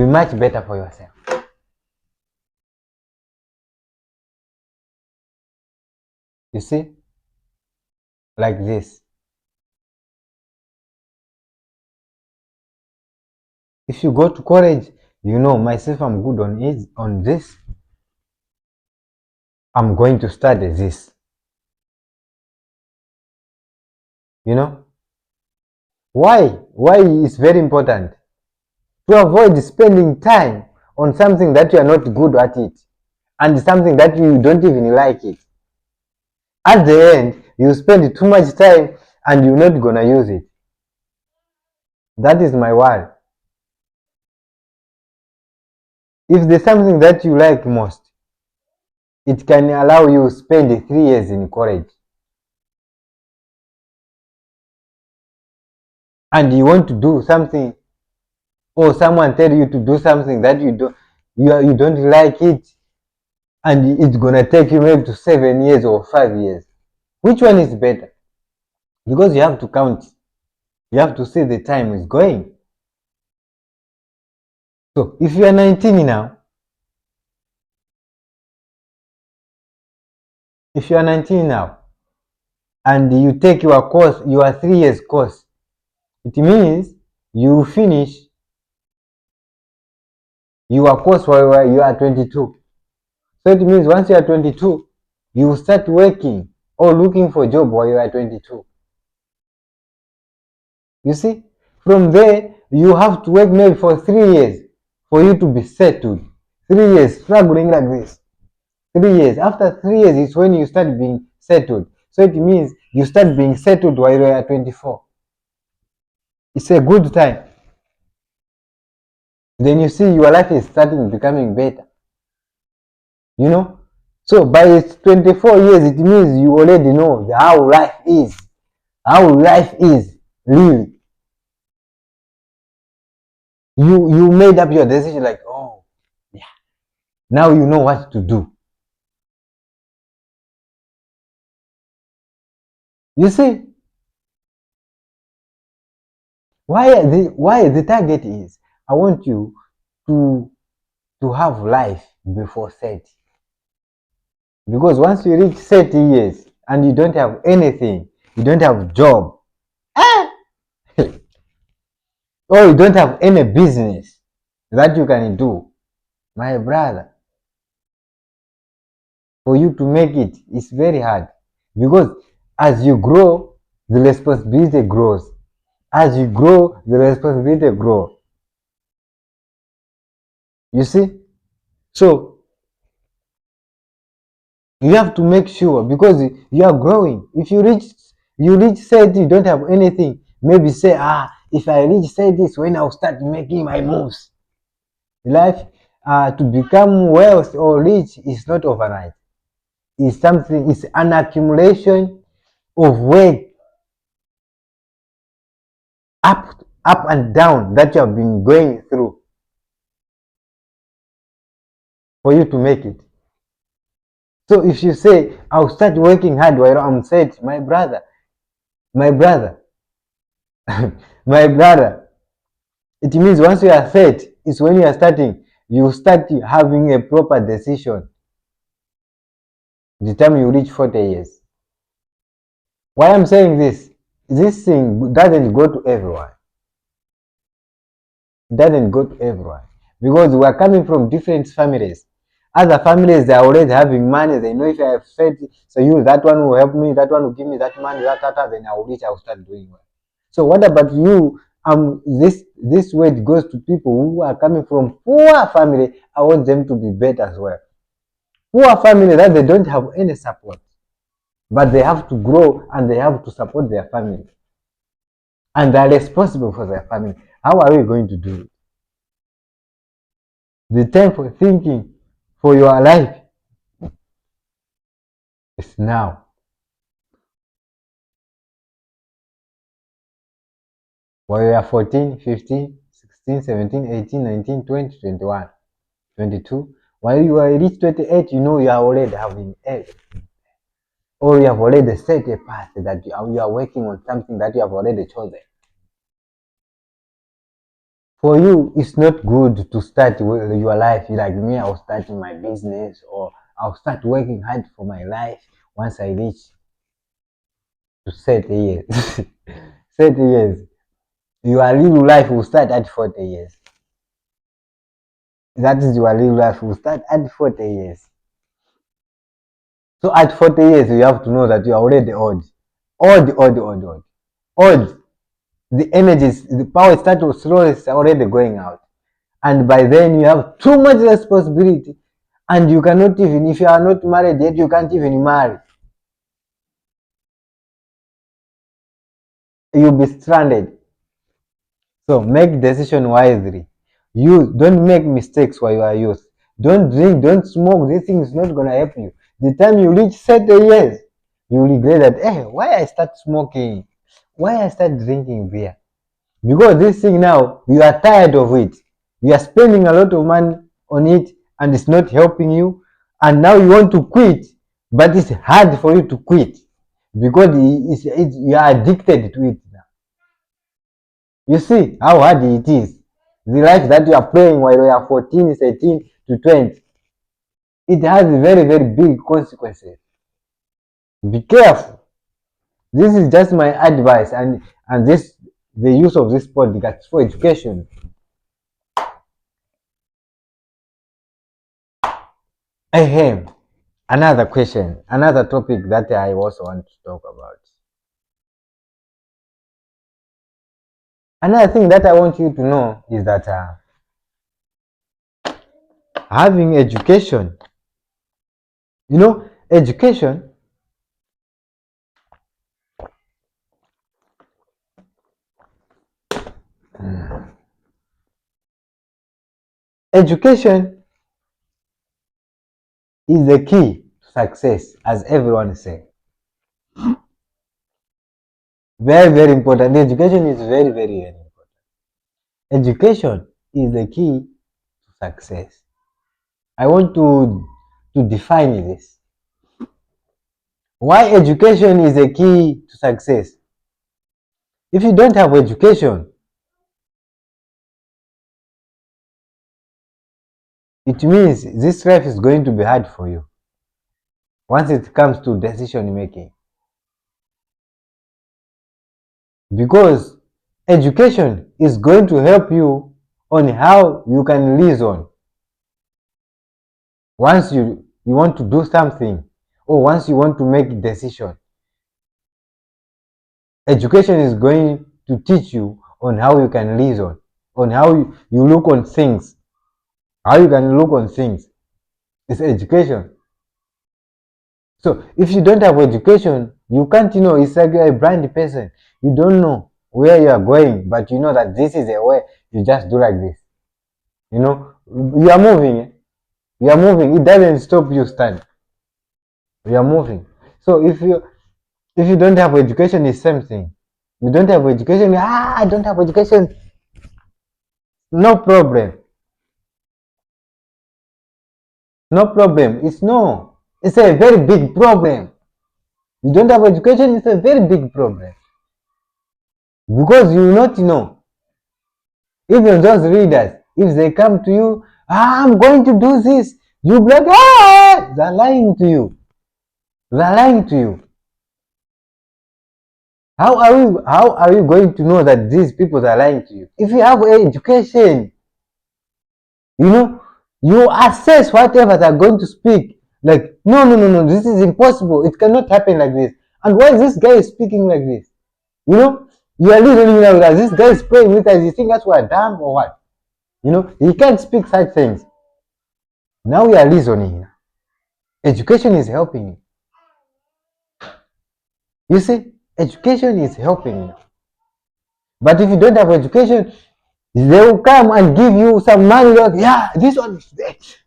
much better for yourself. You see? Like this. If you go to college, you know myself, I'm good on this. I'm going to study this. You know? Why? Why is very important. To avoid spending time on something that you are not good at it and something that you don't even like it. At the end, you spend too much time and you're not gonna use it. That is my word. If there's something that you like most, it can allow you to spend 3 years in college. And you want to do something, or someone tell you to do something that you don't like it, and it's gonna take you maybe to 7 years or 5 years. Which one is better? Because you have to count. You have to see the time is going. So if you are 19 now, and you take your course, your 3 years course, it means you finish your course while you are 22. So it means once you are 22, you start working or looking for a job while you are 22. You see, from there, you have to work maybe for 3 years for you to be settled. 3 years struggling like this. 3 years. After 3 years is when you start being settled. So it means you start being settled while you are 24. It's a good time. then you see your life is starting becoming better. You know? So by 24 years, it means you already know how life is. How life is, really. You made up your decision like, oh, yeah. Now you know what to do. You see, why the target is, I want you to have life before 30. Because once you reach 30 years and you don't have anything, you don't have job, or you don't have any business that you can do, my brother, for you to make it, it's very hard. Because as you grow, the responsibility grows. As you grow, the responsibility grows. You see? So you have to make sure, because you are growing. If you reach 30, you don't have anything. Maybe say, if I reach 30, this when I'll start making my moves. Life, to become wealth or rich is not overnight. It's something. It's an accumulation of work, up and down, that you have been going through for you to make it. So if you say, I'll start working hard while I'm set, my brother, my brother, it means once you are set, it's when you are starting, you start having a proper decision the time you reach 40 years. Why I'm saying this thing doesn't go to everyone. It doesn't go to everyone. Because we are coming from different families. Other families, they are already having money. They know if I have said, so you, that one will help me, that one will give me that money, then I will reach, I will start doing well. So what about you? This word goes to people who are coming from poor family. I want them to be better as well. Poor family that they don't have any support, but they have to grow and they have to support their family, and they are responsible for their family. How are we going to do it? The time for thinking for your life is now. While you are 14, 15, 16, 17, 18, 19, 20, 21, 22, while you are reach 28, you know you are already having age. Or you have already set a path that you are working on something that you have already chosen. For you, it's not good to start your life like me. I'll start my business, or I'll start working hard for my life once I reach to 30 years. 30 years. Your real life will start at 40 years. That is your real life will start at 40 years. So at 40 years, you have to know that you are already old. Old. The energies, the power start to slow, is already going out. And by then you have too much responsibility, and you cannot even, if you are not married yet, you can't even marry. You'll be stranded. So make decision wisely. You don't make mistakes while you are youth. Don't drink, don't smoke. This thing is not gonna help you. The time you reach 30 years, you regret that, why I start smoking? Why I start drinking beer? Because this thing now, you are tired of it. You are spending a lot of money on it and it's not helping you. And now you want to quit, but it's hard for you to quit because you are addicted to it now. You see how hard it is. The life that you are playing while you are 14, 13 to 20, it has very, very big consequences. Be careful. This is just my advice, and the use of this podcast for education. Ahem. Another question, another topic that I also want to talk about. Another thing that I want you to know is that having education, education, Education is the key to success, as everyone says. Very, very important. Education is very, very important. Education is the key to success. I want to define this. Why education is the key to success? If you don't have education, it means this life is going to be hard for you once it comes to decision making. Because education is going to help you on how you can reason. Once you want to do something, or once you want to make a decision, education is going to teach you on how you can reason, on how you look on things, how you can look on things. It's education. So if you don't have education, you can't know. It's like you're a blind person. You don't know where you are going, but you know that this is a way. You just do like this. You know, you are moving. You are moving. It doesn't stop you stand. You are moving. So if you don't have education, it's same thing. You don't have education. I don't have education. No problem. No problem. It's a very big problem. You don't have education, it's a very big problem. Because you will not know. Even those readers, if they come to you, I'm going to do this, you be like, they're lying to you. They're lying to you. How are you going to know that these people are lying to you? If you have education, you assess whatever they're going to speak. Like, no, this is impossible. It cannot happen like this. And why is this guy speaking like this? You are listening like that. This guy is praying with us. You think that's what dumb or what? He can't speak such things. Now we are reasoning. Education is helping you. You see, education is helping you. But if you don't have education, they will come and give you some money. Like, this one,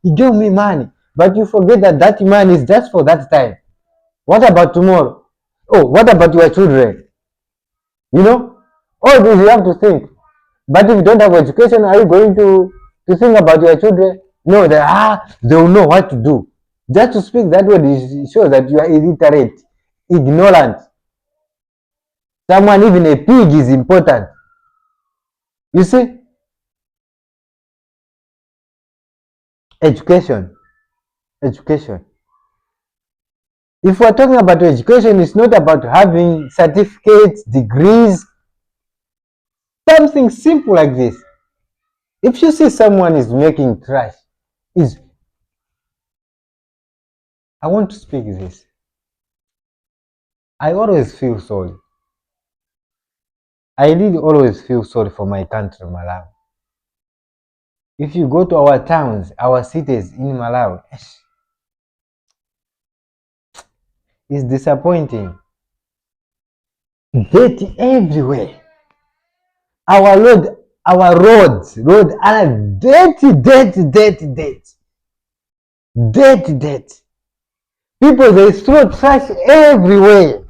he gave me money. But you forget that money is just for that time. What about tomorrow? Oh, what about your children? All this you have to think. But if you don't have education, are you going to think about your children? No, they will know what to do. Just to speak that word shows that you are illiterate, ignorant. Someone, even a pig, is important. You see? Education. If we're talking about education, it's not about having certificates, degrees, something simple like this. If you see someone is making trash, I want to speak this. I always feel sorry. I really always feel sorry for my country, Malawi. If you go to our towns, our cities in Malawi, it's disappointing. Dirty everywhere. Our roads are dirty. People, they throw trash everywhere.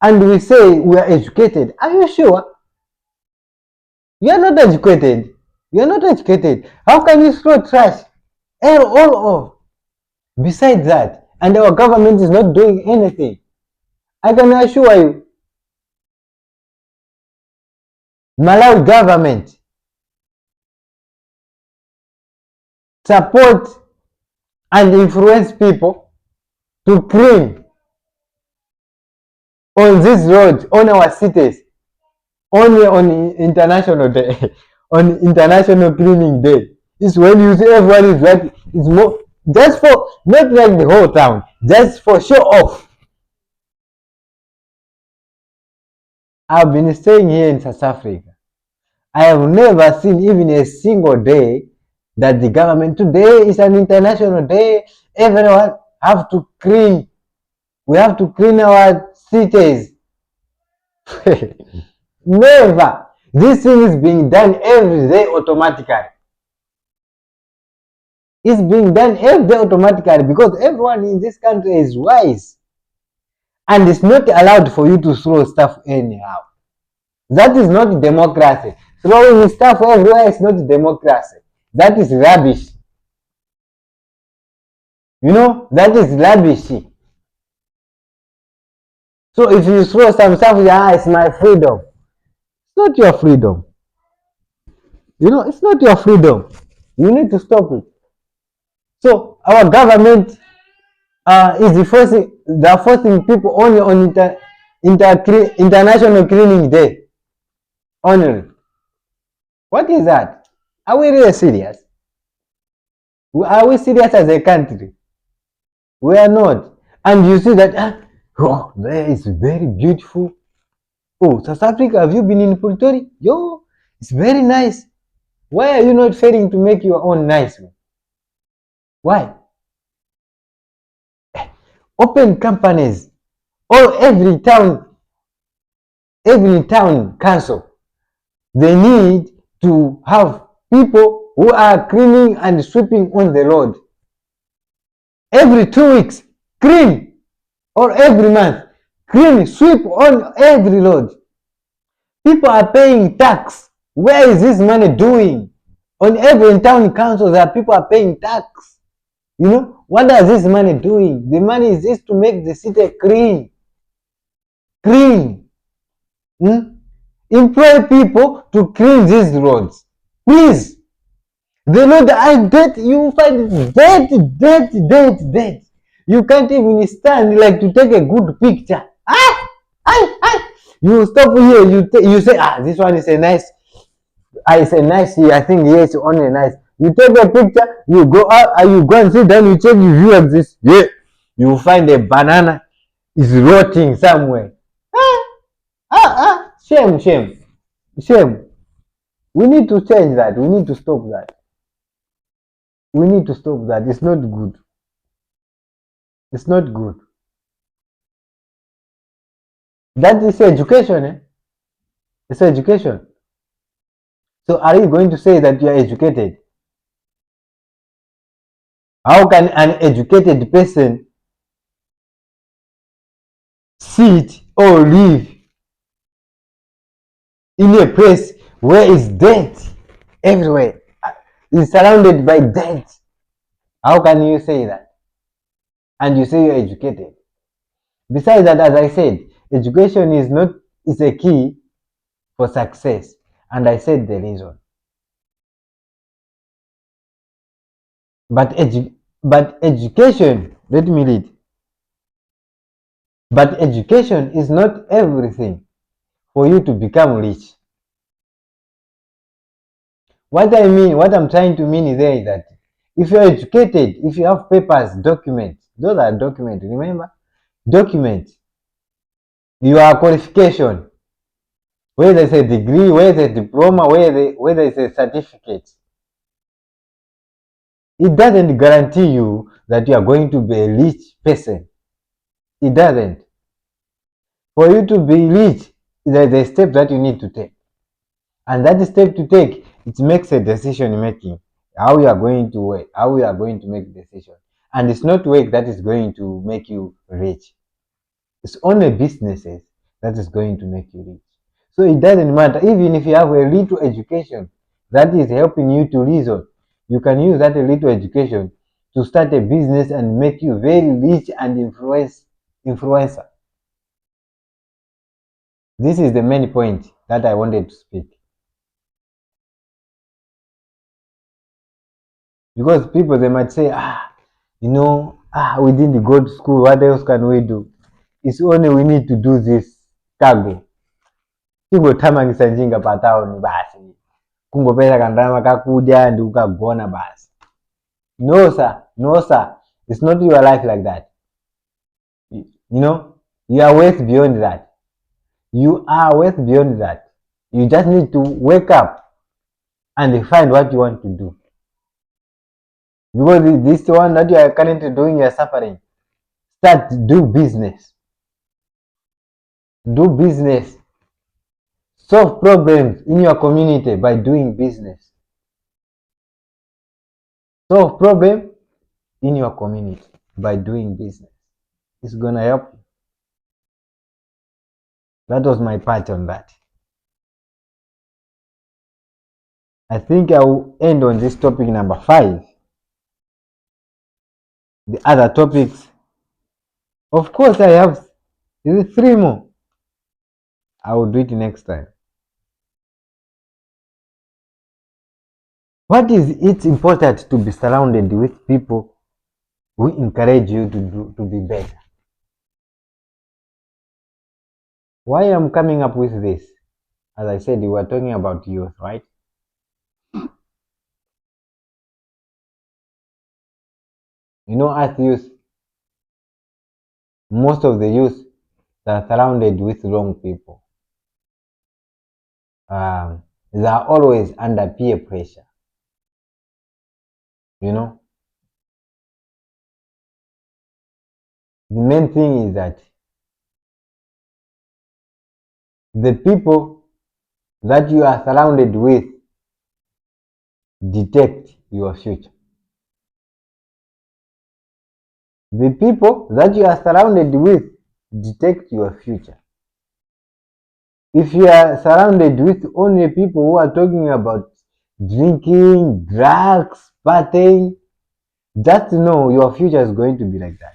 And we say we are educated. Are you sure? You are not educated. How can you throw trash all over? Besides that, and our government is not doing anything. I can assure you, Malawi government support and influence people to clean on this road, on our cities, only on International Day, on International Cleaning Day. It's when you see everyone is like, it's more, just for, not like the whole town, just for show off. I've been staying here in South Africa. I have never seen even a single day that the government, today is an international day, everyone have to clean. We have to clean our cities. Never. This thing is being done every day automatically. It's being done every day automatically because everyone in this country is wise. And it's not allowed for you to throw stuff anyhow. That is not democracy. Throwing stuff everywhere is not democracy. That is rubbish. You know, that is rubbish. So if you throw some stuff, yeah, it's my freedom. It's not your freedom. You know, it's not your freedom. You need to stop it. So our government is they're forcing people only on international cleaning day. Only. What is that? Are we really serious? Are we serious as a country? We are not. And you see that, oh, there is very beautiful. Oh, South Africa, have you been in Pretoria? Yo, it's very nice. Why are you not failing to make your own nice? Why? Open companies. Or every town council, they need to have people who are cleaning and sweeping on the road. Every 2 weeks, clean. Or every month, clean, sweep on every road. People are paying tax. Where is this money doing? On every town council, there are people are paying tax. You know, what is this money doing? The money is just to make the city clean. Clean. Employ people to clean these roads. Please. The road I dead, you find it dead. You can't even stand like to take a good picture. You stop here, you say, this one is a nice, it's a nice here. I think here it's only nice. You take a picture, you go out, and you go and sit down, you check the view of this. Yeah, you find a banana is rotting somewhere. Shame. We need to change that. We need to stop that. We need to stop that. It's not good. It's not good. That is education, eh? It's education. So are you going to say that you are educated? How can an educated person sit or live in a place where it's dirt everywhere? It's surrounded by dirt. How can you say that? And you say you're educated. Besides that, as I said, education is a key for success. And I said the reason. But education, let me read. But education is not everything for you to become rich. What I'm trying to mean there is that if you're educated, if you have papers, documents, those are documents, remember? Documents, your qualification, whether it's a degree, whether it's a diploma, whether it's a certificate, it doesn't guarantee you that you are going to be a rich person. It doesn't. For you to be rich, there's a step that you need to take. And that step to take, it makes a decision making. How you are going to work, how you are going to make decision. And it's not work that is going to make you rich. It's only businesses that is going to make you rich. So it doesn't matter, even if you have a little education that is helping you to reason, you can use that little education to start a business and make you very rich and influencer. This is the main point that I wanted to speak. Because people, they might say, we didn't go to school, what else can we do? It's only we need to do this cargo. Tingothamangisa njinga pa town basi. Kungopeza kandama kakudya ndi ukagona basi. No sir. It's not your life like that. You know, you are worth beyond that. You are worth beyond that. You just need to wake up and find what you want to do. Because this one that you are currently doing, you are suffering. Do business. Do business. Solve problems in your community by doing business. Solve problem in your community by doing business. It's gonna help you. That was my part on that. I think I will end on this topic number 5. The other topics, of course, I have 3 more. I will do it next time. What is it important to be surrounded with people who encourage you to be better? Why I'm coming up with this? As I said, we were talking about youth, right? You know, as youth, most of the youth are surrounded with wrong people. They are always under peer pressure. You know, the main thing is that the people that you are surrounded with detect your future. The people that you are surrounded with detect your future. If you are surrounded with only people who are talking about drinking, drugs, partying, just know your future is going to be like that.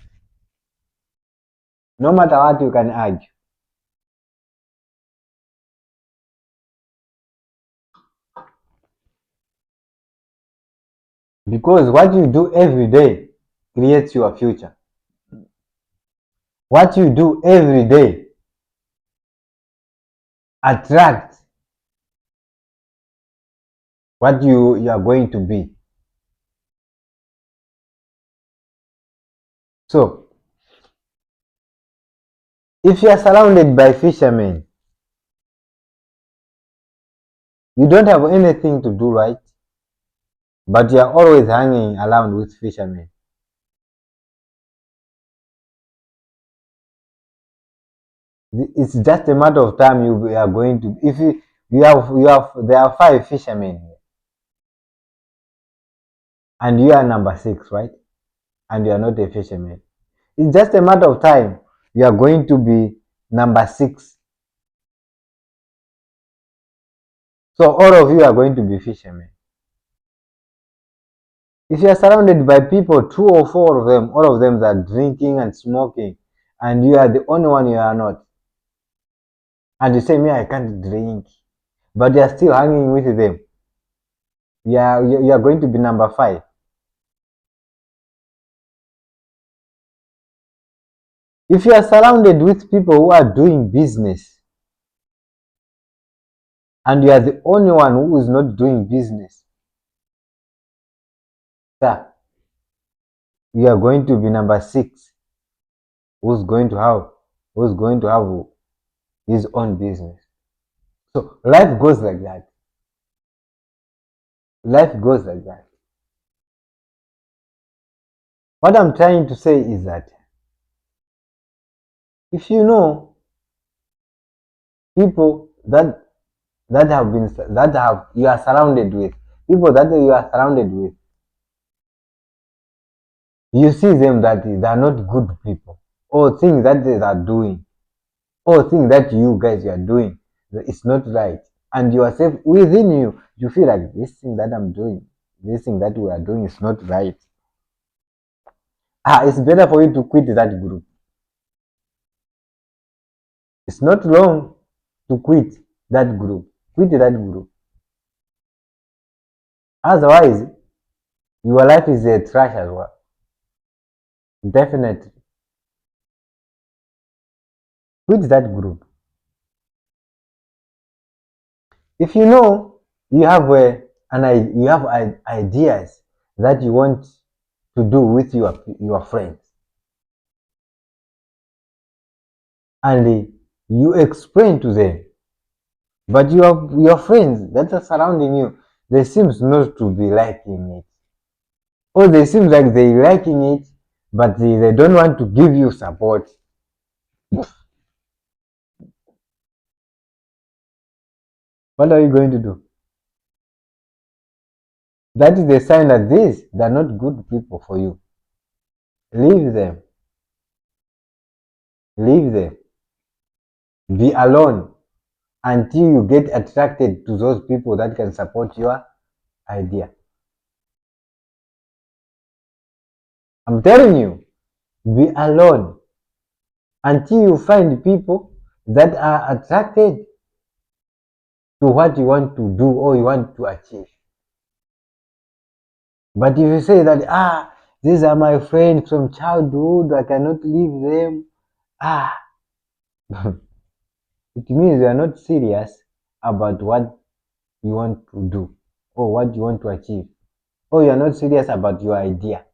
No matter what you can argue. Because what you do every day creates your future. What you do every day attracts what you are going to be. So, if you are surrounded by fishermen, you don't have anything to do, right? But you are always hanging around with fishermen. It's just a matter of time you are going to. If there are 5 fishermen here, and you are number 6, right? And you are not a fisherman. It's just a matter of time you are going to be number 6. So all of you are going to be fishermen. If you are surrounded by people, 2 or 4 of them, all of them are drinking and smoking, and you are the only one you are not, and you say, "Me, I can't drink," but you are still hanging with them, you are going to be number 5. If you are surrounded with people who are doing business, and you are the only one who is not doing business, sir, you are going to be number 6, who's going to have his own business. So life goes like that. Life goes like that. What I'm trying to say is that if you know people that you are surrounded with, people that you are surrounded with, you see them that they are not good people, or things that they are doing, or things that you guys are doing, it's not right, and yourself within you, you feel like this thing that I'm doing, this thing that we are doing is not right. It's better for you to quit that group. It's not wrong to quit that group. Quit that group. Otherwise, your life is a trash as well. Definitely. Quit that group. If you know you have ideas that you want to do with your friends, and you explain to them, but your friends that are surrounding you, they seems not to be liking it, or they seem like they liking it, but they don't want to give you support. What are you going to do? That is the sign that they're not good people for you. Leave them. Leave them. Be alone until you get attracted to those people that can support your idea. I'm telling you, be alone until you find people that are attracted to what you want to do or you want to achieve. But if you say that, these are my friends from childhood, I cannot leave them, it means you are not serious about what you want to do or what you want to achieve, or you are not serious about your idea.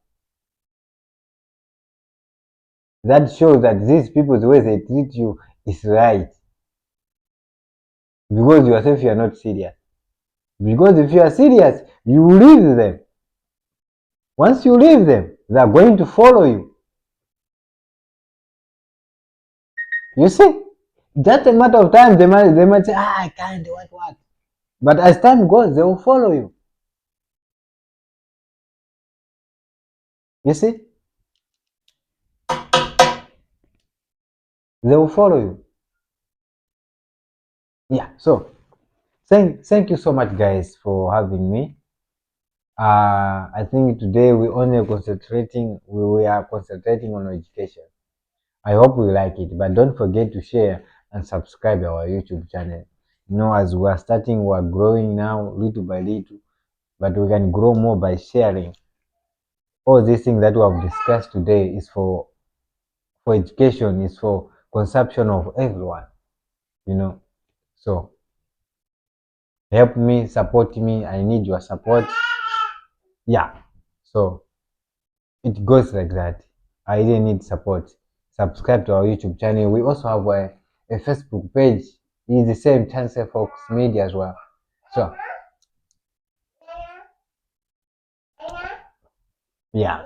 That shows that these people, the way they treat you is right, because yourself you are not serious. Because if you are serious, you leave them. Once you leave them, they are going to follow you. You see, just a matter of time, they might say, I can't, what. But as time goes, they will follow you. You see, they will follow you. Yeah, so thank you so much, guys, for having me. I think today we are concentrating on education. I hope you like it, but don't forget to share and subscribe our YouTube channel. As we are starting, we are growing now little by little, but we can grow more by sharing. All these things that we have discussed today is for education, is for consumption of everyone. So help me, support me. I need your support. Yeah. So it goes like that. I really need support. Subscribe to our YouTube channel. We also have a Facebook page. It's the same, CHANCYFOX Media as well. So yeah.